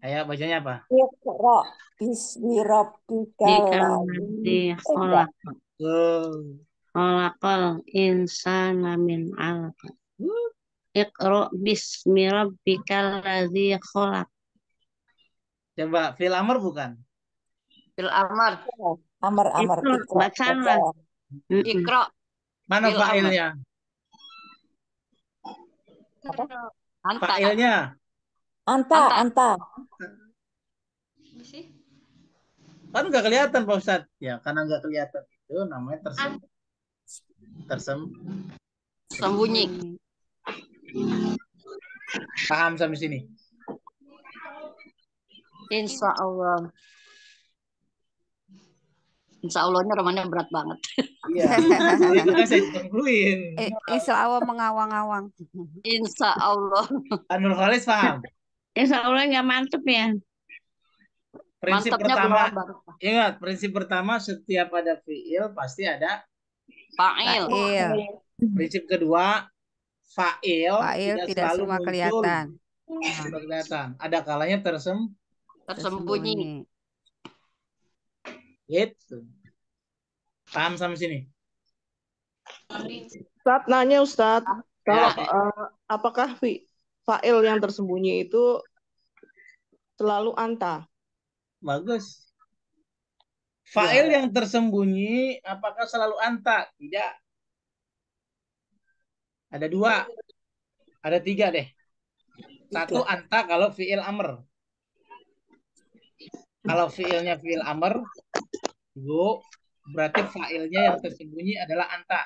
S1: Ayo bacanya apa?
S3: Iqra bismi rabbikal
S8: jika
S3: ladzi
S8: mati kolak.
S1: Oh,
S8: Khalaqal insana min 'alaq. Iqra bismi rabbikal ladzi khalaq.
S1: Coba fil amr bukan?
S6: Fil amar.
S3: Amar,
S8: Itu
S3: ikra,
S8: bacaan
S3: baca.
S8: lah. Mm-mm.
S6: Ikra.
S1: Mana
S6: Fil amr.
S1: fa'ilnya?
S6: Anta.
S1: Fa'ilnya.
S3: Anta,
S6: Anta.
S3: anta.
S6: Sih.
S1: Kan nggak kelihatan Pak Ustadz. Ya, karena nggak kelihatan itu namanya
S6: Sembunyi.
S1: Paham sampai sini?
S6: Insya Allah. Insya Allahnya romannya berat banget.
S1: Iya. Itu kan saya tungguin.
S2: Insya Allah mengawang-awang.
S6: Insya Allah.
S1: Anul Khalis paham?
S8: Insya Allah nggak mantep ya.
S1: Prinsip
S6: Mantapnya
S1: pertama,
S6: berapa?
S1: ingat, prinsip pertama setiap ada fiil pasti ada
S6: Fa'il.
S2: Fa'il.
S1: prinsip kedua, fa'il
S2: Fa'il tidak
S1: selalu
S2: semua
S1: muncul.
S2: kelihatan.
S1: Tidak kelihatan. Ada kalanya
S6: Tersembunyi.
S1: Gitu. Paham sampai sini?
S5: Ustadz nanya Ustadz, kalau
S1: Ya.
S5: apakah fa'il yang tersembunyi itu selalu anta?
S1: Bagus. Fa'il yang tersembunyi apakah selalu anta? Tidak. Ada dua. Ada tiga deh. Satu anta kalau fi'il amr. Kalau fi'ilnya fi'il amr, itu berarti fa'ilnya yang tersembunyi adalah anta.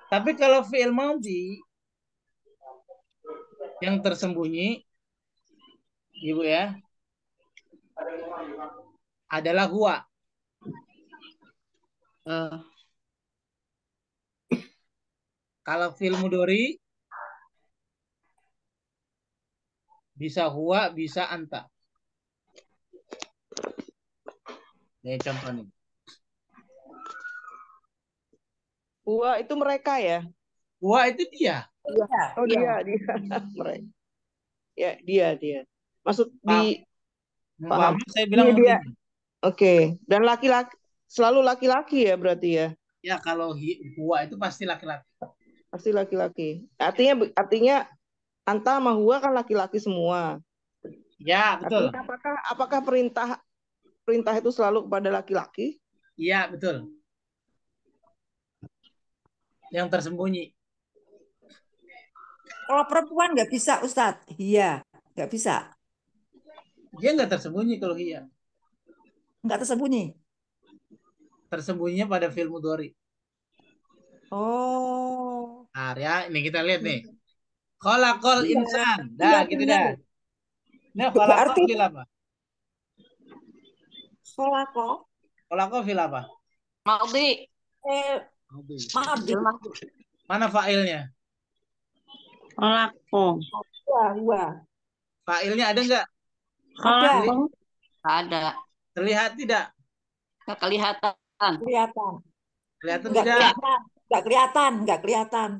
S1: Tapi kalau fi'il madhi yang tersembunyi, Ibu ya, adalah huwa. Kalau fi'il mudhari bisa huwa, bisa anta. Ini contoh nih.
S5: Huwa itu mereka ya?
S1: Huwa itu dia.
S5: Oh dia. Mereka. Ya dia. Maksud di
S1: Paham? Saya bilang
S5: dia.
S1: begini.
S5: Oke. Dan laki-laki selalu laki-laki ya berarti ya?
S1: Ya kalau huwa itu pasti laki-laki.
S5: Pasti laki-laki. Artinya anta sama huwa kan laki-laki semua.
S1: Ya, betul.
S5: Artinya apakah perintah itu selalu kepada laki-laki?
S1: Iya, betul. Yang tersembunyi.
S3: Kalau perempuan nggak bisa, Ustadz. Iya, nggak bisa.
S1: Dia nggak tersembunyi kalau iya.
S3: Nggak tersembunyi.
S1: Tersembunyinya pada fi'il mudhari.
S3: Oh.
S1: Nah, ya, ini kita lihat nih. Khalaqal insan. Dah, gitu dah. Nah, khalaqal fi'il apa? Khalaqal fi'il apa?
S6: Madhi.
S3: Madhi.
S1: Mana fa'ilnya?
S8: Khalaqo.
S3: Huwa.
S1: Fa'ilnya ada nggak?
S8: Khalaqo.
S6: Ada.
S1: Terlihat tidak?
S6: Nggak kelihatan.
S3: Kelihatan.
S1: Kelihatan
S3: Nggak
S1: tidak?
S3: kelihatan. Nggak kelihatan.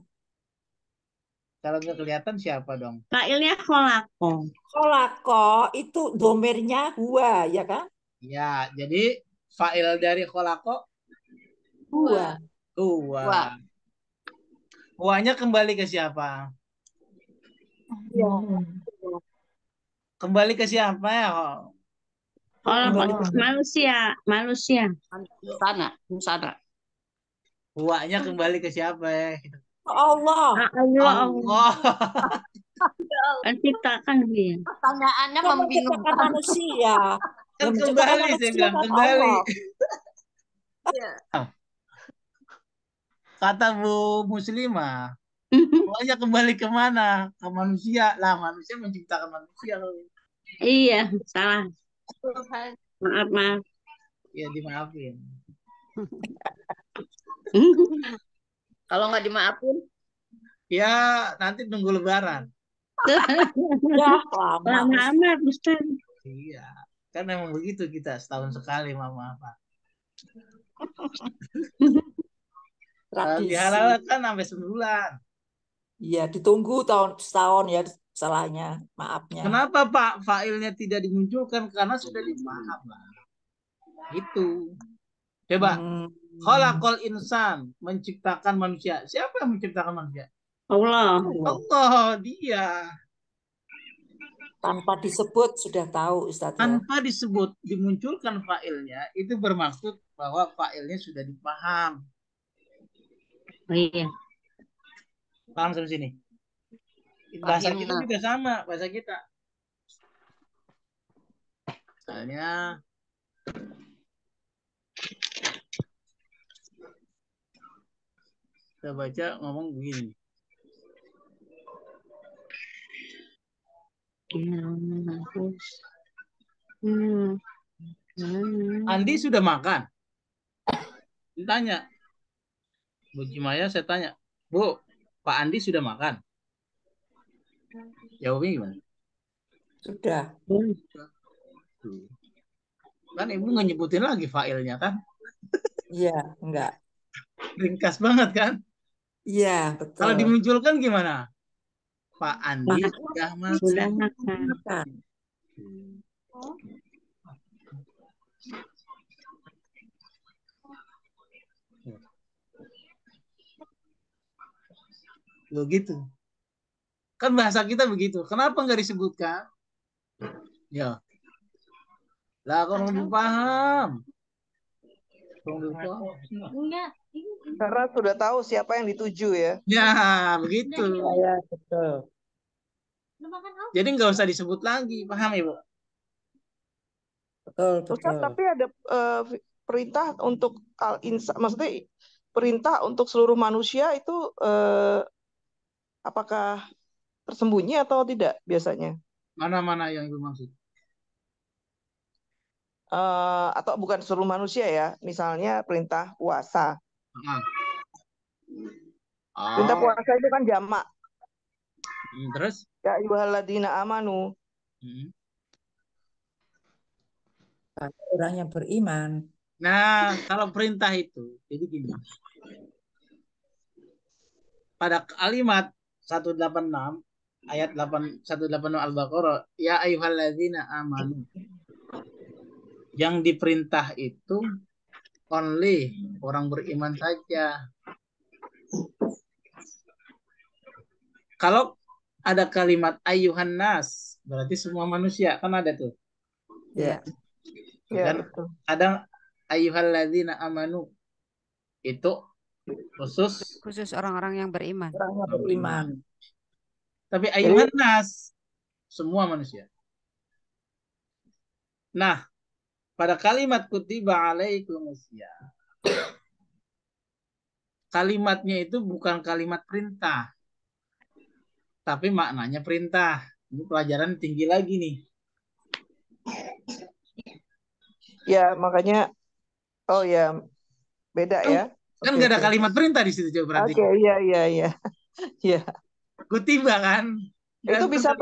S1: Kalau nggak kelihatan siapa dong?
S8: Fa'ilnya khalaqo.
S3: Kholako itu domirnya huwa, ya kan?
S1: Ya, jadi fa'il dari khalaqo
S3: Huwa.
S1: huwa. Huwanya kembali ke siapa?
S3: Ya.
S1: Kembali ke siapa ya?
S8: Manusia.
S6: Sana.
S1: Huwanya kembali ke siapa ya?
S3: Allah.
S1: Allah.
S8: Ciptakan dia.
S6: Pertanyaannya
S3: Kamu
S6: membingungkan.
S3: menciptakan manusia.
S1: Kan
S3: Yang menciptakan
S1: kembali, saya
S3: manusia
S1: bilang
S3: kan
S1: kembali.
S3: Allah.
S1: Kata Bu Muslimah, huwanya kembali ke mana? Ke manusia. Lah, manusia menciptakan manusia.
S8: Iya, salah. Maaf.
S1: Ya, dimaafin.
S6: Kalau nggak dimaafin,
S1: Ya, nanti nunggu lebaran.
S3: Ya, lama.
S8: Lama amat, Ustaz.
S1: Iya. Kan memang begitu kita setahun sekali, Mama.
S3: Tradisi.
S1: Dihalalkan sampai sebulan.
S3: Iya, ditunggu setahun ya salahnya, maafnya.
S1: Kenapa Pak fa'ilnya tidak dimunculkan? Karena sudah dipaham lah. Itu. Coba.
S3: Hmm.
S1: Khalaqal insan, menciptakan manusia. Siapa yang menciptakan manusia?
S8: Allah.
S3: Allah.
S1: Allah, dia.
S3: Tanpa disebut sudah tahu Ustadz ya.
S1: Tanpa disebut, dimunculkan fa'ilnya, itu bermaksud bahwa fa'ilnya sudah dipaham.
S8: Oh iya.
S1: Paham sampai sini? Bahasa kita
S6: Fahimna.
S1: juga sama, bahasa kita. Misalnya, kita baca ngomong begini. Andi sudah makan? Ditanya. Bu Cimaya saya tanya, Bu, Pak Andi sudah makan? Jawabnya gimana?
S3: Sudah.
S1: Kan ibu nggak nyebutin lagi fa'ilnya kan?
S3: Iya, enggak.
S1: Ringkas banget kan?
S3: Iya,
S1: Kalau
S3: betul.
S1: dimunculkan gimana? Pak Andi sudah
S8: Sudah
S1: makan.
S8: makan.
S3: Makan.
S1: Begitu. Kan bahasa kita begitu. Kenapa nggak disebutkan? Ya. Lah kalau lebih paham.
S5: Karena sudah tahu siapa yang dituju ya.
S1: Ya, begitu.
S3: Iya, betul.
S1: Jadi nggak usah disebut lagi. Paham, Ibu?
S3: Betul,
S5: Ustaz,
S3: betul.
S5: tapi ada perintah untuk al-insan, maksudnya perintah untuk seluruh manusia itu apakah tersembunyi atau tidak biasanya?
S1: Mana-mana yang Ibu maksud?
S5: Atau bukan seluruh manusia ya, misalnya perintah puasa. Perintah
S1: Oh,
S5: puasa itu kan jamak.
S1: terus?
S5: Ya ayyuhalladzina amanu.
S3: Orang yang beriman.
S1: Nah, kalau perintah itu, jadi gini. Pada kalimat 186, ayat 186 Al-Baqarah, ya ayyuhalladzina amanu. Yang diperintah itu only orang beriman saja. Kalau ada kalimat ayyuhan nas, berarti semua manusia, kan ada tuh.
S3: Ya.
S5: Ya,
S1: Kan
S5: betul.
S1: ada ayyuhalladzina amanu. Itu khusus
S2: orang-orang yang beriman.
S3: Orang yang beriman.
S1: Tapi ayyuhan nas, semua manusia. Nah, pada kalimat kutiba alaikumusiyam, kalimatnya itu bukan kalimat perintah, tapi maknanya perintah. Ini pelajaran tinggi lagi nih.
S5: Ya, makanya oh ya, beda ya.
S1: Kan
S5: Oke,
S1: nggak ada
S5: oke.
S1: kalimat perintah di situ, coba berarti.
S5: Oke, iya, iya, iya. Ya.
S1: Kutiba kan.
S5: Itu
S1: Dan
S5: bisa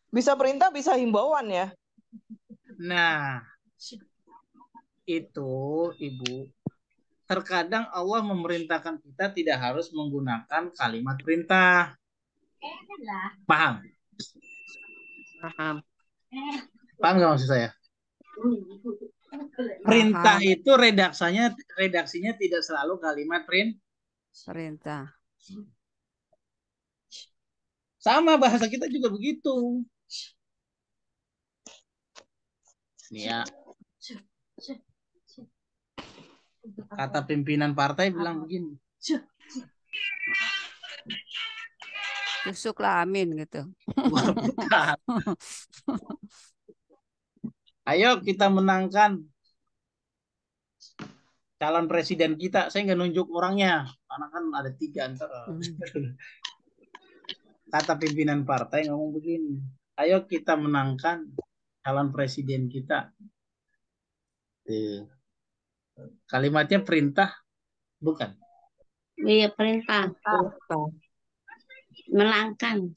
S5: bisa perintah, bisa himbauan ya.
S1: Nah, itu Ibu, terkadang Allah memerintahkan kita tidak harus menggunakan kalimat perintah. Paham?
S6: Paham.
S1: Paham nggak maksud saya? Perintah
S2: Paham.
S1: itu redaksinya tidak selalu kalimat
S2: Perintah.
S1: sama, bahasa kita juga begitu. Nih ya. Kata pimpinan partai bilang begini.
S2: Tusuklah amin gitu.
S1: Bukan. Ayo kita menangkan calon presiden kita. Saya nggak nunjuk orangnya, karena kan ada 3 antara. Kata pimpinan partai ngomong begini. Ayo kita menangkan calon presiden kita. Kalimatnya perintah, bukan?
S8: Iya, perintah. Menangkan.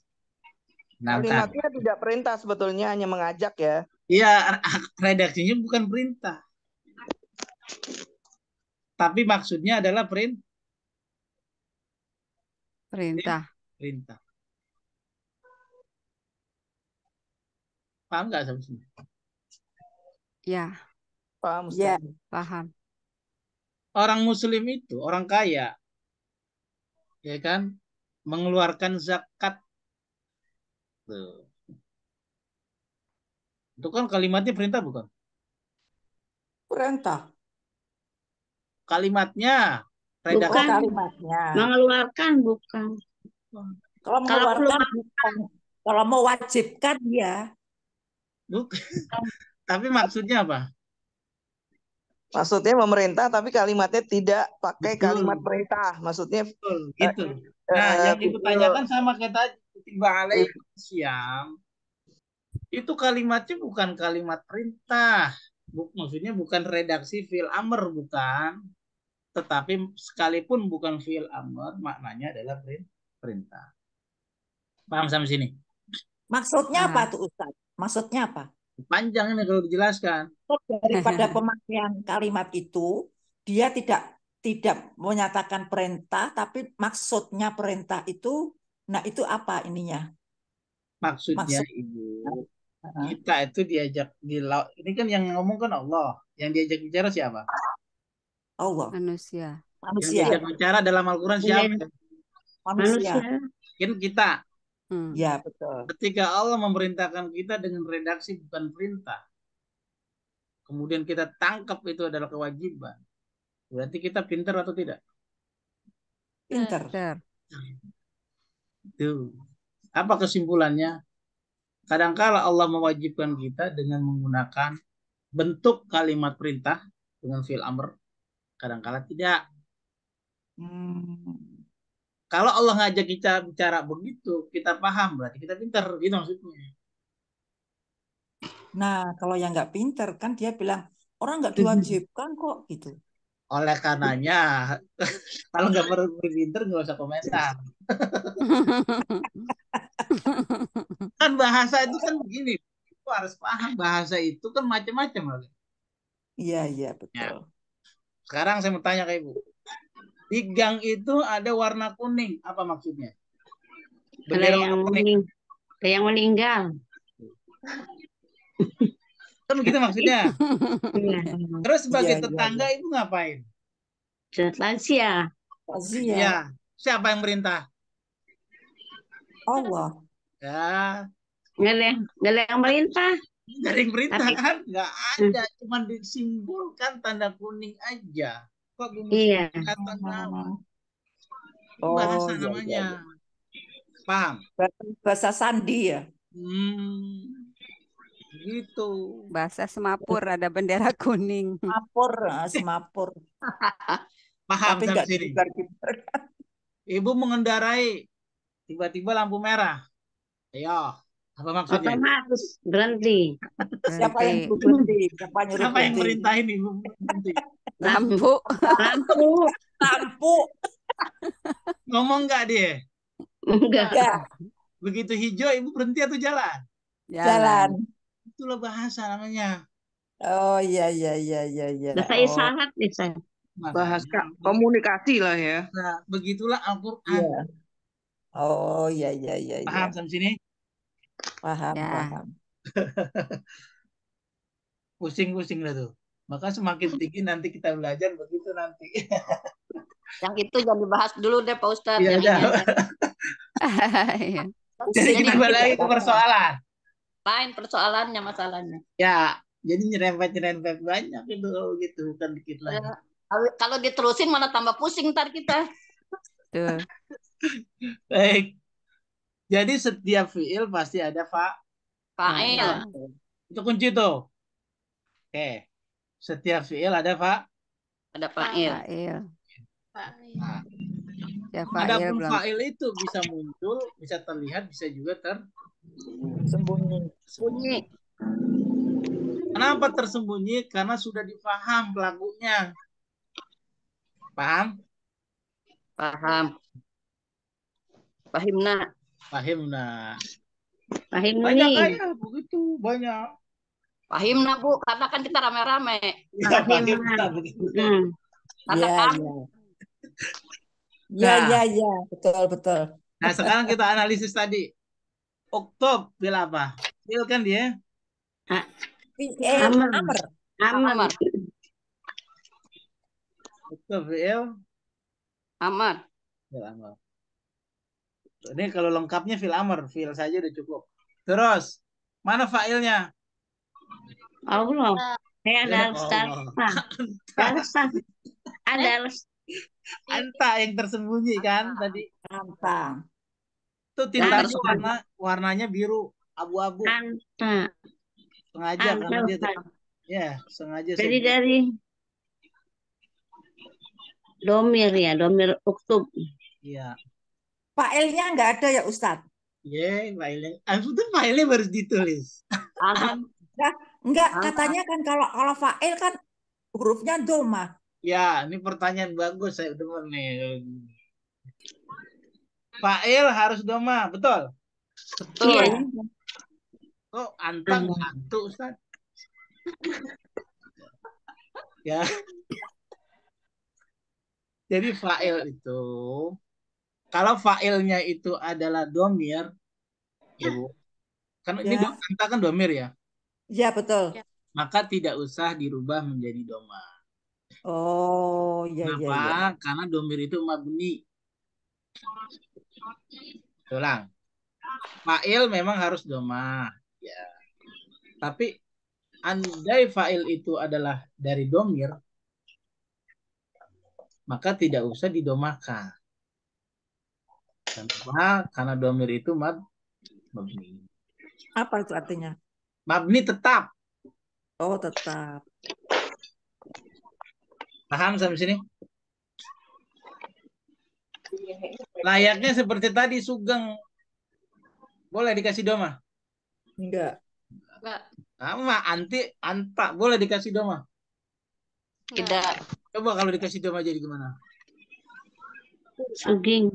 S5: Kalimatnya tidak perintah sebetulnya, hanya mengajak ya.
S1: Iya, redaksinya bukan perintah. Tapi maksudnya adalah
S2: Perintah.
S1: perintah. Paham nggak sampai sini?
S2: Ya,
S3: Paham,
S5: Ya.
S3: Ustaz.
S2: paham.
S1: orang muslim itu, orang kaya, ya kan, mengeluarkan zakat. Tuh. Itu kan kalimatnya perintah bukan?
S3: Perintah.
S1: Kalimatnya,
S3: Oh,
S8: Bukan.
S1: redaksi.
S3: kalimatnya.
S8: Mengeluarkan bukan.
S3: Kalau
S8: Kalau
S3: mengeluarkan
S8: keluar
S3: bukan. Kalau mewajibkan ya.
S1: Bukan. Tapi maksudnya apa?
S5: Maksudnya memerintah tapi kalimatnya tidak pakai kalimat
S1: Betul,
S5: perintah. Maksudnya
S1: betul,
S5: eh,
S1: gitu. Nah, yang ibu
S5: fi'il.
S1: tanyakan sama kita, kutiba alaikum syiyam, itu kalimatnya bukan kalimat perintah. Maksudnya bukan redaksi fi'il amr, bukan. Tetapi sekalipun bukan fi'il amr, maknanya adalah perintah. Paham sampai sini?
S3: Maksudnya apa
S2: Paham.
S3: tuh Ustaz? Maksudnya apa?
S1: Panjang ini kalau dijelaskan.
S3: Daripada pemakaian kalimat itu, dia tidak menyatakan perintah, tapi maksudnya perintah itu, nah itu apa ininya?
S1: Maksudnya
S3: Maksud.
S1: ibu,
S3: Heeh.
S1: kita itu diajak ini kan yang ngomong kan Allah, yang diajak bicara siapa?
S3: Allah,
S2: Manusia.
S1: Yang
S3: manusia,
S1: diajak bicara dalam Al-Quran siapa?
S3: manusia.
S1: Kan kita.
S2: Hmm.
S3: Ya, betul.
S1: Ketika Allah memerintahkan kita dengan redaksi bukan perintah, kemudian kita tangkap itu adalah kewajiban, berarti kita pintar atau tidak?
S3: Pinter.
S2: Ter.
S1: Itu. Apa kesimpulannya? Kadangkala Allah mewajibkan kita dengan menggunakan bentuk kalimat perintah dengan fi'il amr, kadangkala tidak.
S3: Hmm.
S1: Kalau Allah ngajak kita bicara begitu, kita paham, berarti kita pintar, gitu maksudnya.
S3: Nah, kalau yang nggak pinter kan dia bilang orang nggak diwajibkan kok gitu.
S1: Oleh karenanya, kalau nggak pinter nggak usah komentar. Kan bahasa itu kan begini, itu harus paham bahasa itu kan macam-macam.
S3: Iya, iya,
S1: Ya.
S3: betul.
S1: Sekarang saya mau tanya ke Ibu. Di gang itu ada warna kuning, apa maksudnya?
S8: Ada
S1: Bendera
S8: yang
S1: warna kuning.
S8: ada yang meninggal.
S1: Kan begitu maksudnya.
S8: Iya.
S1: Terus sebagai
S3: Iya, iya,
S1: tetangga
S3: iya.
S1: Ibu ngapain?
S8: Lansia.
S3: Razia.
S1: Ya, siapa yang merintah?
S3: Allah.
S1: Ya,
S8: Nggak ada yang merintah.
S1: dari yang merintah
S8: Tapi
S1: kan nggak ada, cuma disimbolkan tanda kuning aja. Kok belum
S8: iya.
S1: kelihatan nama? Itu
S3: Oh,
S1: bahasa
S3: iya, iya,
S1: namanya.
S3: iya.
S1: Paham?
S3: Bahasa sandi ya.
S1: Gitu.
S2: Bahasa Semapur ada bendera kuning.
S3: Semapur, semapur.
S1: Paham
S3: Tapi
S1: sampai
S3: nggak
S1: sini.
S3: dibar-gibar.
S1: Ibu mengendarai, tiba-tiba lampu merah. Ayo, apa maksudnya?
S8: Otomatis berhenti.
S3: Siapa yang
S2: Berhenti.
S3: suruh berhenti? Siapa yang nyuruh
S1: Siapa yang
S3: berhenti?
S1: merintahin Ibu berhenti?
S2: Lampu.
S8: Lampu.
S3: Lampu.
S1: Ngomong nggak dia?
S8: Enggak.
S3: Ya,
S1: Begitu hijau Ibu berhenti atau jalan?
S2: Jalan.
S3: jalan.
S1: Itulah bahasa namanya.
S3: Oh, iya, iya, iya, iya, iya.
S8: Bahasa
S3: Oh,
S8: isyarat nih saya.
S5: Bahasa
S1: Makanya,
S5: komunikasi lah ya.
S1: nah, begitulah Al-Quran.
S3: iya. Oh, iya, iya, iya, iya.
S1: Paham sampai sini?
S3: Paham,
S2: Ya.
S3: paham.
S1: Pusing-pusing lah tuh. Maka semakin tinggi nanti kita belajar begitu nanti.
S4: Yang itu jangan dibahas dulu deh Pak Ustadz.
S1: Ya
S4: Yang
S1: udah.
S4: ini aja.
S2: Iya.
S1: Jadi
S3: Pusing
S1: kita
S4: Jadi
S1: balik lagi ke
S3: katanya.
S1: persoalan.
S4: lain persoalannya masalahnya.
S1: Ya, jadi nyerempet-nyerempet banyak itu gitu, bukan dikit lagi.
S4: Ya, kalau diterusin mana tambah pusing ntar kita.
S2: Tuh.
S1: Baik. Jadi setiap fiil pasti ada
S4: Fa'il.
S2: Fa'il.
S1: itu kunci tuh. Oke. Setiap fiil ada
S4: Ada fa'il.
S2: Fa'il.
S1: Nah,
S2: Ya fa'il
S1: adapun
S2: belum.
S1: fa'il itu bisa muncul, bisa terlihat, bisa juga
S3: Sembunyi.
S4: Bunyi.
S1: Kenapa tersembunyi? Karena sudah difaham pelakunya. Paham?
S4: Paham. Fahimna.
S1: Paham. Nah,
S8: Pahim
S1: banyak
S8: nih.
S1: kayak begitu, banyak.
S4: Fahimna Bu, karena kan kita rame-rame.
S1: Ya,
S8: Pahim.
S1: paham begitu.
S4: Karena
S3: Iya,
S4: kamu
S3: iya. Iya,
S1: Nah,
S3: iya, iya. Betul, betul.
S1: nah sekarang kita analisis tadi. Oktob, bil apa? Bil kan dia?
S8: A-
S3: Fi'il
S8: Amr.
S3: amr.
S8: Amr.
S4: Amr.
S1: Betul, fi'il
S4: Amar.
S1: fi'il amr. Ini kalau lengkapnya fi'il amr, fi'il saja udah cukup. Terus, mana fa'ilnya?
S8: Allah. Ada
S1: Ya
S8: Ustaz.
S1: Allah.
S8: Ada Ustaz. Ada
S1: Anta yang tersembunyi kan tadi.
S3: Anta.
S1: Tuh tintanya warnanya biru, abu-abu.
S8: Anta.
S1: Sengaja
S8: Anta
S1: karena dia
S8: Ustaz.
S1: ya, sengaja saya
S8: Jadi dari domir ya, domir uktub.
S1: iya.
S3: Failnya nggak ada ya Ustadz?
S1: Filenya. Itu filenya baru ditulis.
S3: Enggak, katanya kan kalau fa'il kan hurufnya doma.
S1: Ya, ini pertanyaan bagus saya demen nih. Fa'il harus doma, betul?
S8: Iya.
S1: Oh, anta nggak antu, Ustaz? Ya. Jadi fa'il itu, kalau fa'ilnya itu adalah domir, ya Bu, kan ini
S3: Ya,
S1: anta kan domir ya,
S3: ya betul.
S1: maka tidak usah dirubah menjadi doma.
S3: Oh, iya iya
S1: Kenapa?
S3: iya.
S1: Karena domir itu mabni. Ulang. Fa'il memang harus doma. Ya. Tapi andai fa'il itu adalah dari domir, maka tidak usah didomakan. Kenapa? Karena domir itu mabni.
S3: Apa itu artinya?
S1: Mabni tetap.
S3: Oh, tetap.
S1: Paham sampai sini? Layaknya seperti tadi Sugeng. Boleh dikasih doma?
S3: Enggak.
S1: Sama anta boleh dikasih doma?
S4: Tidak.
S1: Coba kalau dikasih doma jadi gimana?
S8: Sugeng.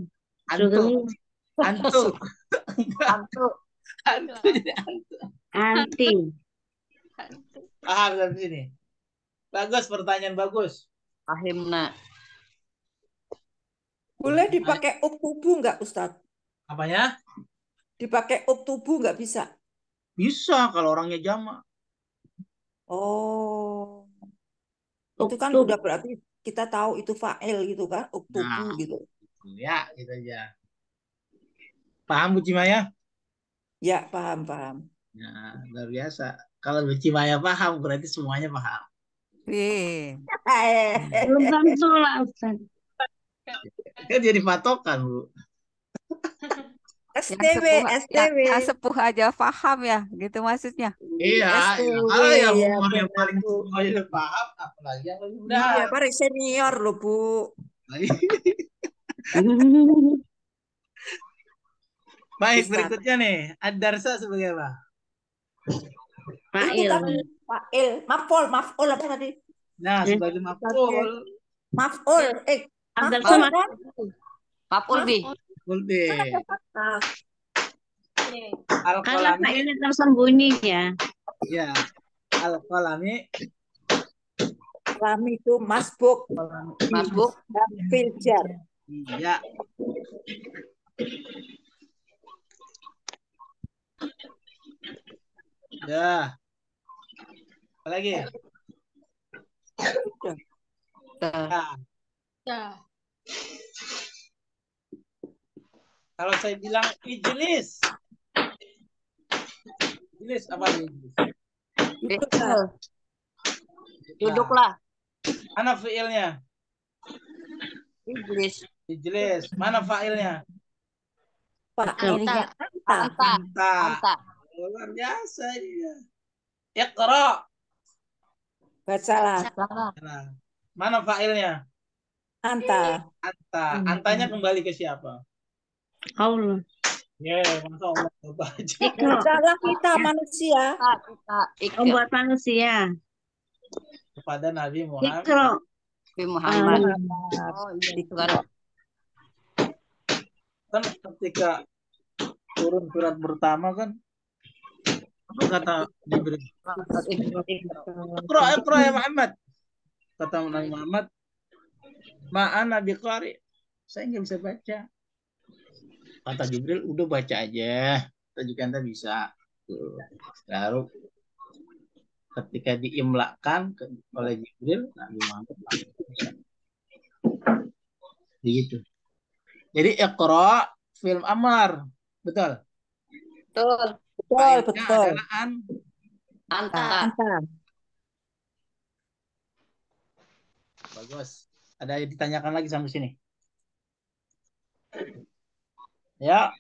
S1: Antu. Antu.
S4: Antu.
S1: Antu jadi antu.
S8: Anti.
S1: Paham sampai sini? Bagus, pertanyaan bagus.
S4: Fahimna.
S3: Boleh dipakai uktubu enggak, Ustadz?
S1: Apanya?
S3: Dipakai uktubu enggak bisa?
S1: Bisa kalau orangnya jamak.
S3: Oh. Itu kan
S8: Uktub.
S3: udah berarti kita tahu itu fa'il gitu kan, uktubu
S1: Nah,
S3: gitu.
S1: ya, gitu aja. Paham Bu Cimaya?
S3: Ya, paham, paham.
S1: Nah, luar biasa. Kalau Bu Cimaya paham, berarti semuanya paham.
S2: Wih.
S8: Belum tentu lah Ustaz.
S1: Kan jadi patokan, Bu.
S3: STW,
S2: Yang
S3: STW.
S2: sepuh aja paham ya, gitu maksudnya.
S1: Iya,
S3: STW,
S1: kalau yang
S3: ya
S1: umur yang
S3: benar,
S1: paling
S3: Bu.
S1: tua udah paham, apalagi yang lebih muda.
S3: Iya, paling senior loh, Bu.
S1: Baik,
S3: Ustadz.
S1: berikutnya nih. Ad-darsa sebagai apa?
S3: Itu
S8: Fa'il.
S3: tadi fa'il, maf'ul apa tadi?
S1: Nah, sebagai maf'ul.
S3: Maf'ul,
S8: Abdul
S3: maf'ul
S8: Somad.
S3: kan?
S4: Maf'ul bih.
S1: Maf'ul bih.
S3: Nah,
S8: Karena
S1: Al-qalami.
S8: fa'ilnya tersembunyi ya.
S1: Ya. Al-qalami.
S3: Kami itu masbuk,
S4: Masbuk.
S3: dan filjar.
S1: Iya. Ya. Apa lagi? Ya. Kalau saya bilang ijlis. Ijlis apa ijlis?
S4: Duduklah.
S1: Mana fiilnya?
S4: Ijlis.
S1: Ijlis. Mana fa'ilnya?
S3: Fa'ilnya anta.
S4: Anta.
S1: Anta.
S4: Anta.
S1: Luar biasa dia. Iqra.
S3: Bacalah,
S1: Nah, mana fa'ilnya?
S3: anta.
S1: Anta. Antanya kembali ke siapa?
S8: Allah.
S1: Ya, masa Allah baca.
S8: Ikra.
S3: Bacalah kita manusia.
S4: Kita.
S8: Membuat manusia.
S1: Kepada Nabi Muhammad.
S8: Ikra.
S4: Nabi Muhammad.
S3: Muhammad.
S4: Oh iya itu kan.
S1: Kan ketika turun surat pertama kan apa kata Jibril? Iqra ya Muhammad. Kata Nabi Muhammad, ma'ana biqari. Saya nggak bisa baca. Kata Jibril, udah baca aja. Kita juga anda bisa. Lalu ketika diimlakan oleh Jibril, Nabi Muhammad langsung bisa. Begitu. Jadi Iqra film amar. Betul.
S4: Betul.
S3: Betul,
S1: Failnya
S3: betul.
S1: adalah
S4: Anta.
S3: Anta.
S1: bagus. Ada yang ditanyakan lagi sampai sini? Ya.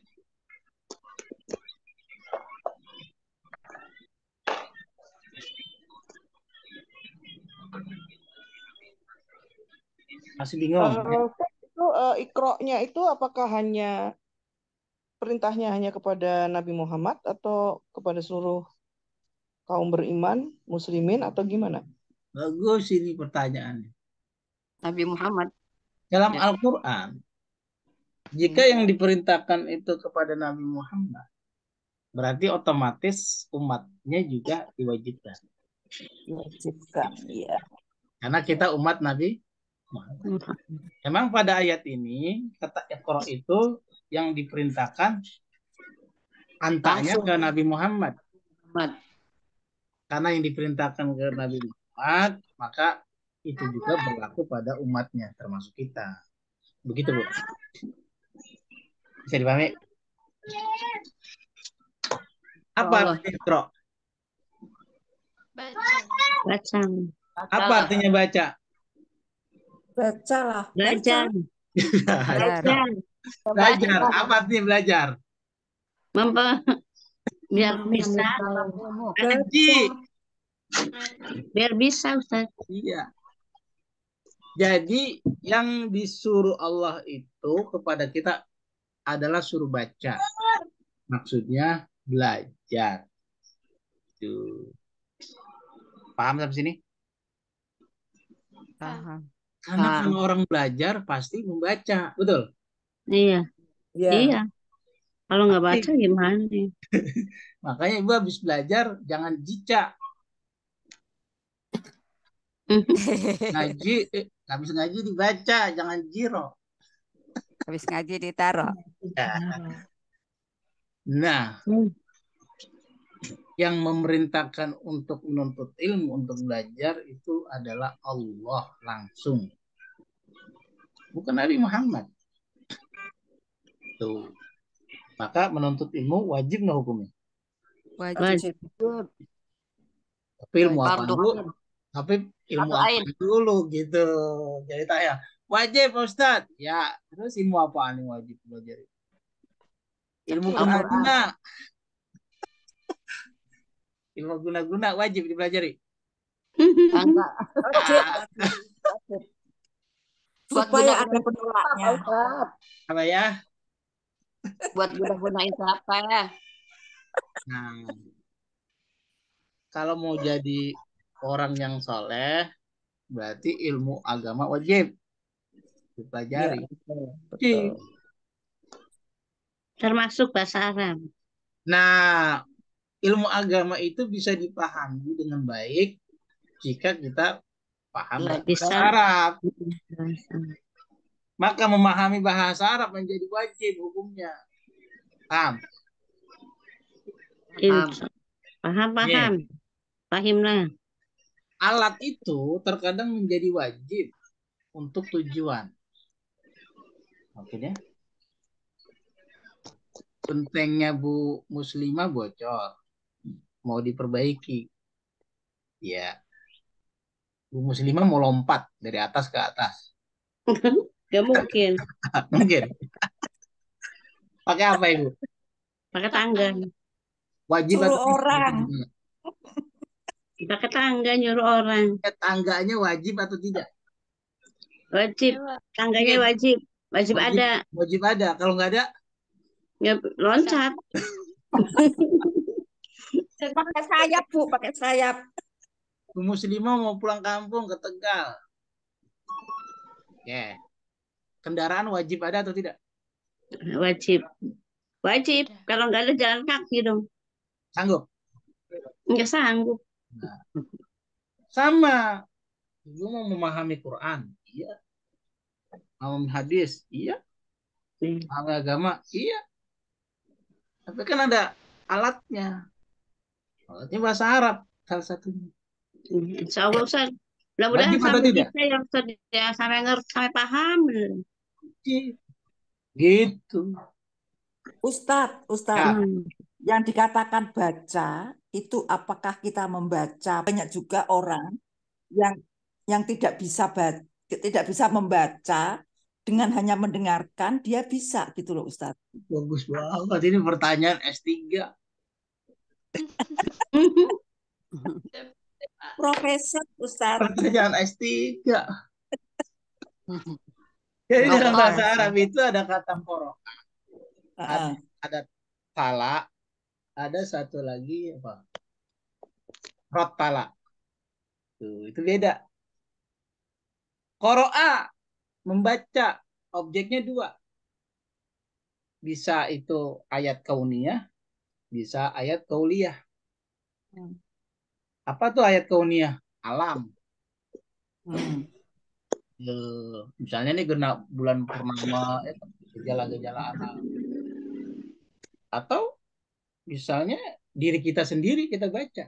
S1: Masih bingung?
S5: Ustaz, itu Iqra-nya itu apakah perintahnya hanya kepada Nabi Muhammad atau kepada seluruh kaum beriman, muslimin atau gimana?
S1: Bagus ini pertanyaannya.
S4: Nabi Muhammad.
S1: Dalam
S4: Ya.
S1: Al-Quran, jika yang diperintahkan itu kepada Nabi Muhammad, berarti otomatis umatnya juga diwajibkan.
S3: Diwajibkan, ya.
S1: Karena kita umat Nabi Muhammad. Memang pada ayat ini, kata Iqra itu yang diperintahkan antanya
S4: Langsung.
S1: ke Nabi Muhammad.
S4: Muhammad.
S1: Karena yang diperintahkan ke Nabi Muhammad, maka itu juga berlaku pada umatnya, termasuk kita. Begitu, Bu. Bisa dipahami? Apa
S4: Allah.
S1: artinya Iqra?
S8: Baca.
S1: Apa artinya baca?
S3: Bacalah.
S8: Belajar.
S2: Belajar.
S8: Belajar.
S1: Belajar. Apa artinya belajar?
S8: Biar bisa.
S1: Ngaji.
S8: Biar bisa, Ustaz.
S1: Iya. Jadi yang disuruh Allah itu kepada kita adalah suruh baca. Maksudnya belajar. Tuh. Paham sampai sini?
S2: Paham.
S1: Karena
S4: Paham.
S1: kalau orang belajar pasti membaca, betul?
S8: Iya.
S3: Ya.
S8: Iya. Kalau nggak baca gimana?
S1: Makanya ibu habis belajar jangan jicak. Ngaji, habis ngaji dibaca, jangan jiro.
S2: Habis ngaji ditaruh.
S1: Nah, yang memerintahkan untuk menuntut ilmu, untuk belajar itu adalah Allah langsung. Bukan Nabi Muhammad. Tuh. Maka menuntut ilmu wajib nggak hukumnya?
S2: Wajib.
S1: Tapi ilmu apa
S4: Fardu
S1: dulu?
S4: ain.
S1: Tapi ilmu
S4: Fardu
S1: apa
S4: ain.
S1: dulu gitu. Jadi tanya, wajib Pak Ustaz? Ya, terus ilmu apaan yang wajib belajar? Ilmu
S4: Al-Quran.
S1: guna-guna. Ilmu guna-guna wajib dipelajari.
S4: Enggak.
S3: Wajib. Wajib.
S4: Buat
S3: Supaya
S4: guna-guna
S3: ada penolaknya.
S1: Apa ya?
S4: Buat guna-gunain siapa ya?
S1: Nah, kalau mau jadi orang yang soleh, berarti ilmu agama wajib dipelajari.
S3: Betul.
S8: Termasuk bahasa Arab.
S1: Nah, ilmu agama itu bisa dipahami dengan baik jika kita paham bahasa
S8: Bisa.
S1: Arab.
S8: Bahasa.
S1: Maka memahami bahasa Arab menjadi wajib hukumnya. Paham?
S8: Paham. Pahimlah.
S1: Alat itu terkadang menjadi wajib untuk tujuan. Oke ya. Gentengnya Bu Muslimah bocor. Mau diperbaiki. Ya. Bu Muslimah mau lompat dari atas ke atas.
S8: Gak mungkin.
S1: Mungkin. Pakai apa Ibu?
S8: Pakai tangga.
S1: Wajib
S3: Suruh
S1: atau
S3: orang.
S1: tidak?
S8: Pakai tangga nyuruh orang.
S1: Tangganya wajib atau tidak?
S8: Wajib. Tangganya wajib. Wajib ada.
S1: Wajib ada. Kalau nggak ada,
S8: Ya, loncat.
S3: Pakai sayap, Bu. Pakai sayap.
S1: Bu Muslimah mau pulang kampung ke Tegal. Ya. Kendaraan wajib ada atau tidak?
S8: Wajib. Wajib. Kalau nggak ada jalan kaki dong.
S1: Sanggup?
S8: Nggak sanggup.
S1: Nah. Sama. Ibu mau memahami Quran. Iya. Mau memahami hadis. Iya. Memahami agama. Iya. Tapi kan ada alatnya. Alatnya bahasa Arab. Salah satunya.
S8: Insya Allah Ustaz. Mudah-mudahan
S1: Wajib atau
S8: sampai
S1: tidak?
S8: kita yang Ustaz, ya, sampai ngerti, sampai paham.
S1: suci. Gitu.
S3: Ustadz,
S1: Ya,
S3: yang dikatakan baca itu apakah kita membaca? Banyak juga orang yang tidak bisa membaca dengan hanya mendengarkan dia bisa gitu loh Ustadz.
S1: bagus banget. Ini pertanyaan S3.
S3: Profesor Ustadz.
S1: Pertanyaan S3. Jadi dalam
S4: Doktor.
S1: bahasa Arab itu ada kata qara,
S3: Heeh.
S1: ada tala, ada satu lagi apa? Rottala. Tuh, itu beda. Qara'a membaca, objeknya dua. Bisa itu ayat kauniyah, bisa ayat kauliyah. Apa tuh ayat kauniyah? Alam. Misalnya nih kena bulan purnama, gejala-gejala alam. Atau misalnya diri kita sendiri kita baca.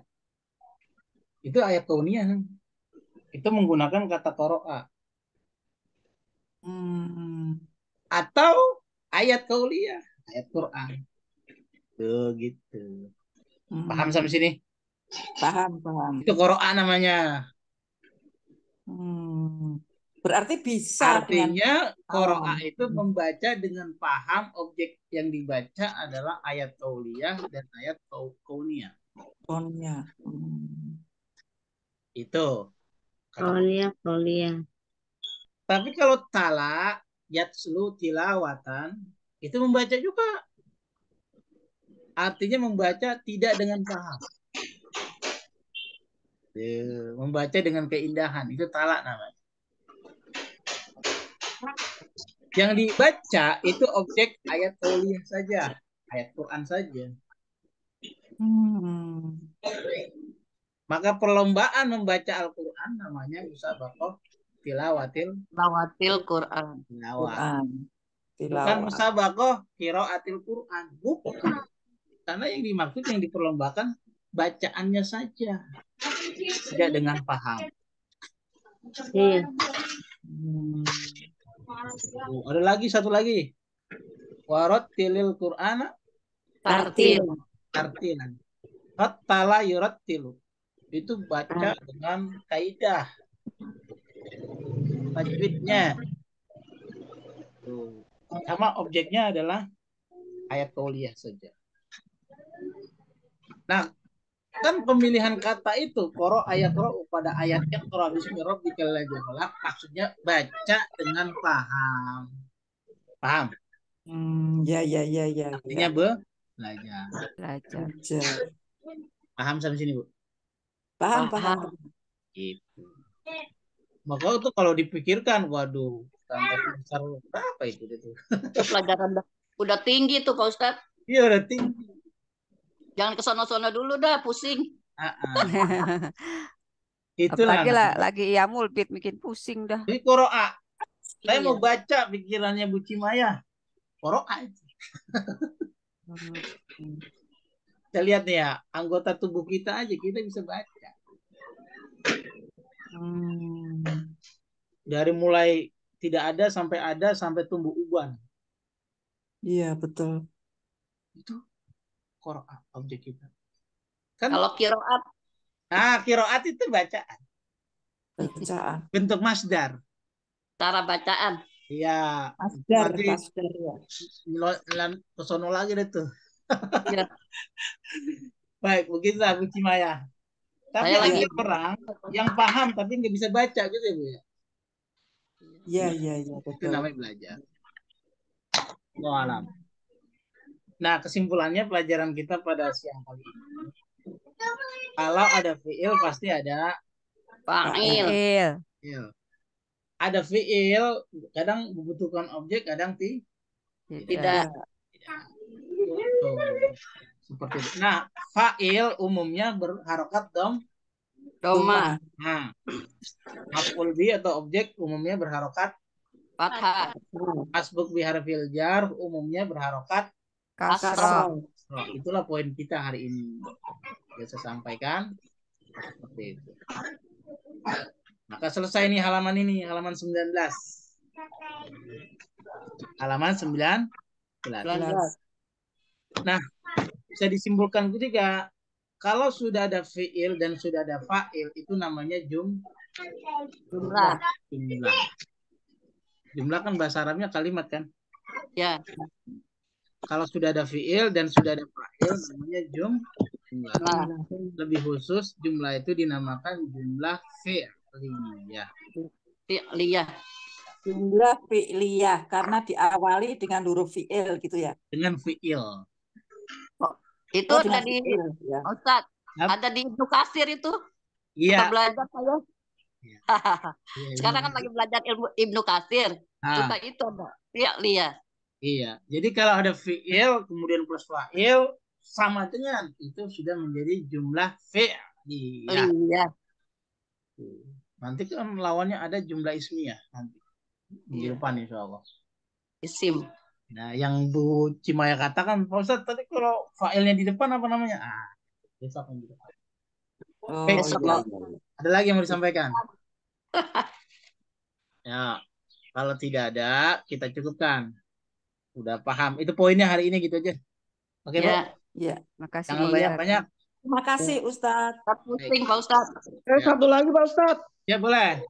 S1: Itu ayat kauniyah. Itu menggunakan kata qara'a. Atau ayat kauliyah, ayat Quran. Tuh gitu. Paham sampai sini?
S3: Paham.
S1: Itu qara'a namanya.
S3: Berarti bisa
S1: Artinya qara'a
S3: alam.
S1: itu membaca dengan paham objek yang dibaca adalah ayat kauliyah dan ayat kauniyah. Itu.
S8: Kauliah.
S1: Tapi kalau tala yatslu tilawatan itu membaca juga. Artinya membaca tidak dengan paham. Membaca dengan keindahan. Itu tala namanya. Yang dibaca itu objek ayat kauliyah saja. Ayat Quran saja. Maka perlombaan membaca Al-Quran namanya musabaqah tilawatil
S4: Quran.
S1: tilawah. Bukan musabaqah qiraatil Quran. Bukan. Karena yang dimaksud yang diperlombakan bacaannya saja. Tidak dengan paham.
S8: Iya.
S1: Ada lagi satu lagi. Warattilil Qur'ana tartilan. Rattala yurattilu. Itu baca dengan kaidah tajwidnya. Sama objeknya adalah ayat kauliyah saja. Nah, kan pemilihan kata itu qara ayat qara pada ayat iqra bismi rabbikal ladzi khalaq maksudnya baca dengan paham. Paham?
S3: Ya.
S1: Artinya belajar. Paham sampai sini, Bu?
S3: Paham.
S1: Gitu. Maka itu kalau dipikirkan, waduh, sampai besar berapa itu?
S4: Pelajaran udah tinggi tuh Pak Ustadz.
S1: Iya udah tinggi.
S4: Jangan ke sono-sono dulu dah, pusing.
S1: Itulah.
S2: Apalagi lagi iya mulbit bikin pusing dah.
S1: Jadi qira'a. Saya mau baca pikirannya Bu Cimaya. Qira'a itu. Kita lihat nih ya, anggota tubuh kita aja kita bisa baca. Dari mulai tidak ada sampai tumbuh uban.
S3: Iya, betul.
S1: Itu qiraat objek kita. Kan
S4: kalau qiraat.
S1: Qiraat itu bacaan. Bentuk masdar.
S4: Cara bacaan.
S1: Iya.
S3: Masdar ya.
S1: Kesono lagi deh tuh.
S4: Ya.
S1: Baik, begitulah Bu Cimaya. Tapi ada orang yang paham tapi nggak bisa baca gitu ya Bu ya.
S3: Iya, betul.
S1: Itu namanya belajar. Alam. Nah, kesimpulannya pelajaran kita pada siang kali ini. Kalau ada fiil pasti ada
S4: fa'il.
S1: Ada fiil kadang membutuhkan objek, kadang
S4: tidak.
S1: Seperti itu. Nah, fa'il umumnya berharokat
S4: Doma.
S1: Nah, maf'ul bi atau objek umumnya berharokat
S4: fathah.
S1: Masbuk bi harfil jar umumnya berharokat
S2: kasrah.
S1: Itulah poin kita hari ini. Saya sampaikan seperti itu. Maka selesai nih halaman ini, halaman 19. Halaman 19.
S3: 11.
S1: Nah, bisa disimpulkan juga kalau sudah ada fiil dan sudah ada fa'il itu namanya
S4: Jumlah.
S1: jumlah. Jumlah kan bahasa Arabnya kalimat kan?
S4: Ya.
S1: Kalau sudah ada fiil dan sudah ada fa'il namanya jumlah.
S4: Nah,
S1: Lebih khusus jumlah itu dinamakan jumlah fi'liyah.
S4: fi'liyah.
S3: Jumlah fi'liyah karena diawali dengan huruf fi'il gitu ya.
S1: Dengan fi'il.
S4: Itu
S3: Oh,
S4: ada
S3: dengan
S4: di
S3: fi'il ya.
S4: Ustaz,
S1: Yap.
S4: ada di Ibnu Katsir itu.
S1: Iya.
S4: Kita belajar saya.
S1: Iya.
S4: Sekarang kan lagi belajar ilmu Ibnu Katsir. Kita
S1: Ah,
S4: itu ada fi'liyah.
S1: iya. Jadi kalau ada fi'il kemudian plus fa'il sama dengan itu sudah menjadi jumlah fi'liyah.
S4: Fi'liyah.
S1: Nanti kan lawannya ada jumlah ismiyah nanti di
S4: Iya.
S1: depan insya Allah.
S4: Isim.
S1: Nah, yang Bu Cimaya katakan, Pak Ustadz tadi kalau fa'ilnya di depan apa namanya? Besok yang di depan.
S3: Oh
S1: Besok
S3: iya,
S1: loh.
S3: iya, iya.
S1: Ada lagi yang mau disampaikan? Ya, kalau tidak ada, kita cukupkan. Udah paham. Itu poinnya hari ini gitu aja. Oke, Bu?
S4: Ya.
S3: Ya.
S2: Makasih
S1: Jangan
S2: Pak Ustadz.
S1: banyak-banyak.
S3: Terima kasih Ustadz.
S4: Ustaz pusing Pak Ustadz.
S1: Ya.
S5: Satu lagi Pak Ustadz.
S1: Ya, boleh.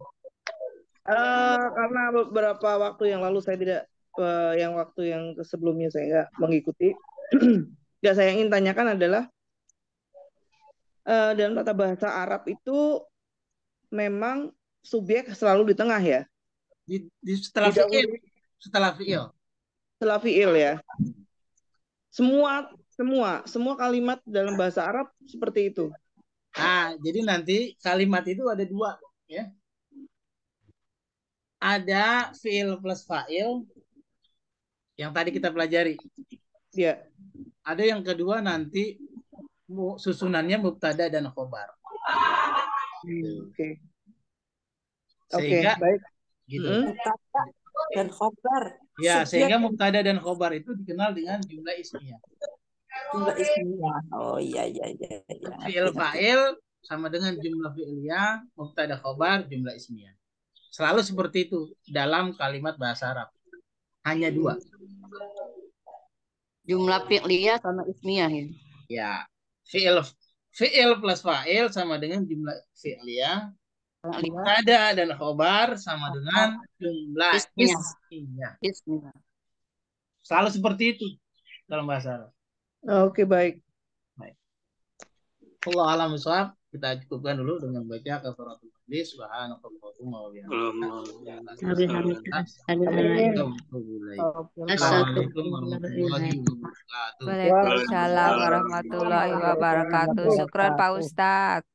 S5: Karena beberapa waktu yang lalu saya tidak yang waktu yang sebelumnya saya nggak mengikuti. Yang saya ingin tanyakan adalah dalam tata bahasa Arab itu memang subjek selalu di tengah ya,
S1: Setelah
S5: tidak
S1: fi'il.
S5: boleh
S1: Setelah fi'il.
S5: setelah fiil ya. Semua kalimat dalam bahasa Arab seperti itu.
S1: Nah, jadi nanti kalimat itu ada dua. Ya. Ada fi'il plus fa'il yang tadi kita pelajari.
S5: Ya.
S1: Ada yang kedua nanti susunannya mubtada dan khobar.
S5: Oke.
S1: Sehingga
S5: Baik.
S1: gitu.
S3: Mubtada dan khobar.
S1: Ya,
S3: Subjek
S1: sehingga mubtada dan khobar itu dikenal dengan jumlah ismiyah.
S3: jumlah ismiyah. Oh iya iya iya iya.
S1: Fi'il
S3: Ngerti, ngerti.
S1: fa'il sama dengan jumlah fi'liyah, mubtada khobar, jumlah ismiyah. Selalu seperti itu dalam kalimat bahasa Arab. Hanya dua.
S4: Jumlah fi'liyah sama ismiyah ya.
S1: Ya, fi'il plus fa'il sama dengan jumlah fi'liyah, mubtada dan khobar sama dengan jumlah
S4: Ismiyah.
S1: ismiyah.
S4: Ismiyah.
S1: Selalu seperti itu dalam bahasa Arab.
S5: Oke, baik.
S1: Allah alam bisawab. Kita cukupkan dulu dengan baca kafaratul majlis. Subhanakallahumma wa bihamdika. Assalamualaikum warahmatullahi wabarakatuh.
S2: Waalaikumsalam warahmatullahi wabarakatuh. Syukran Pak Ustadz.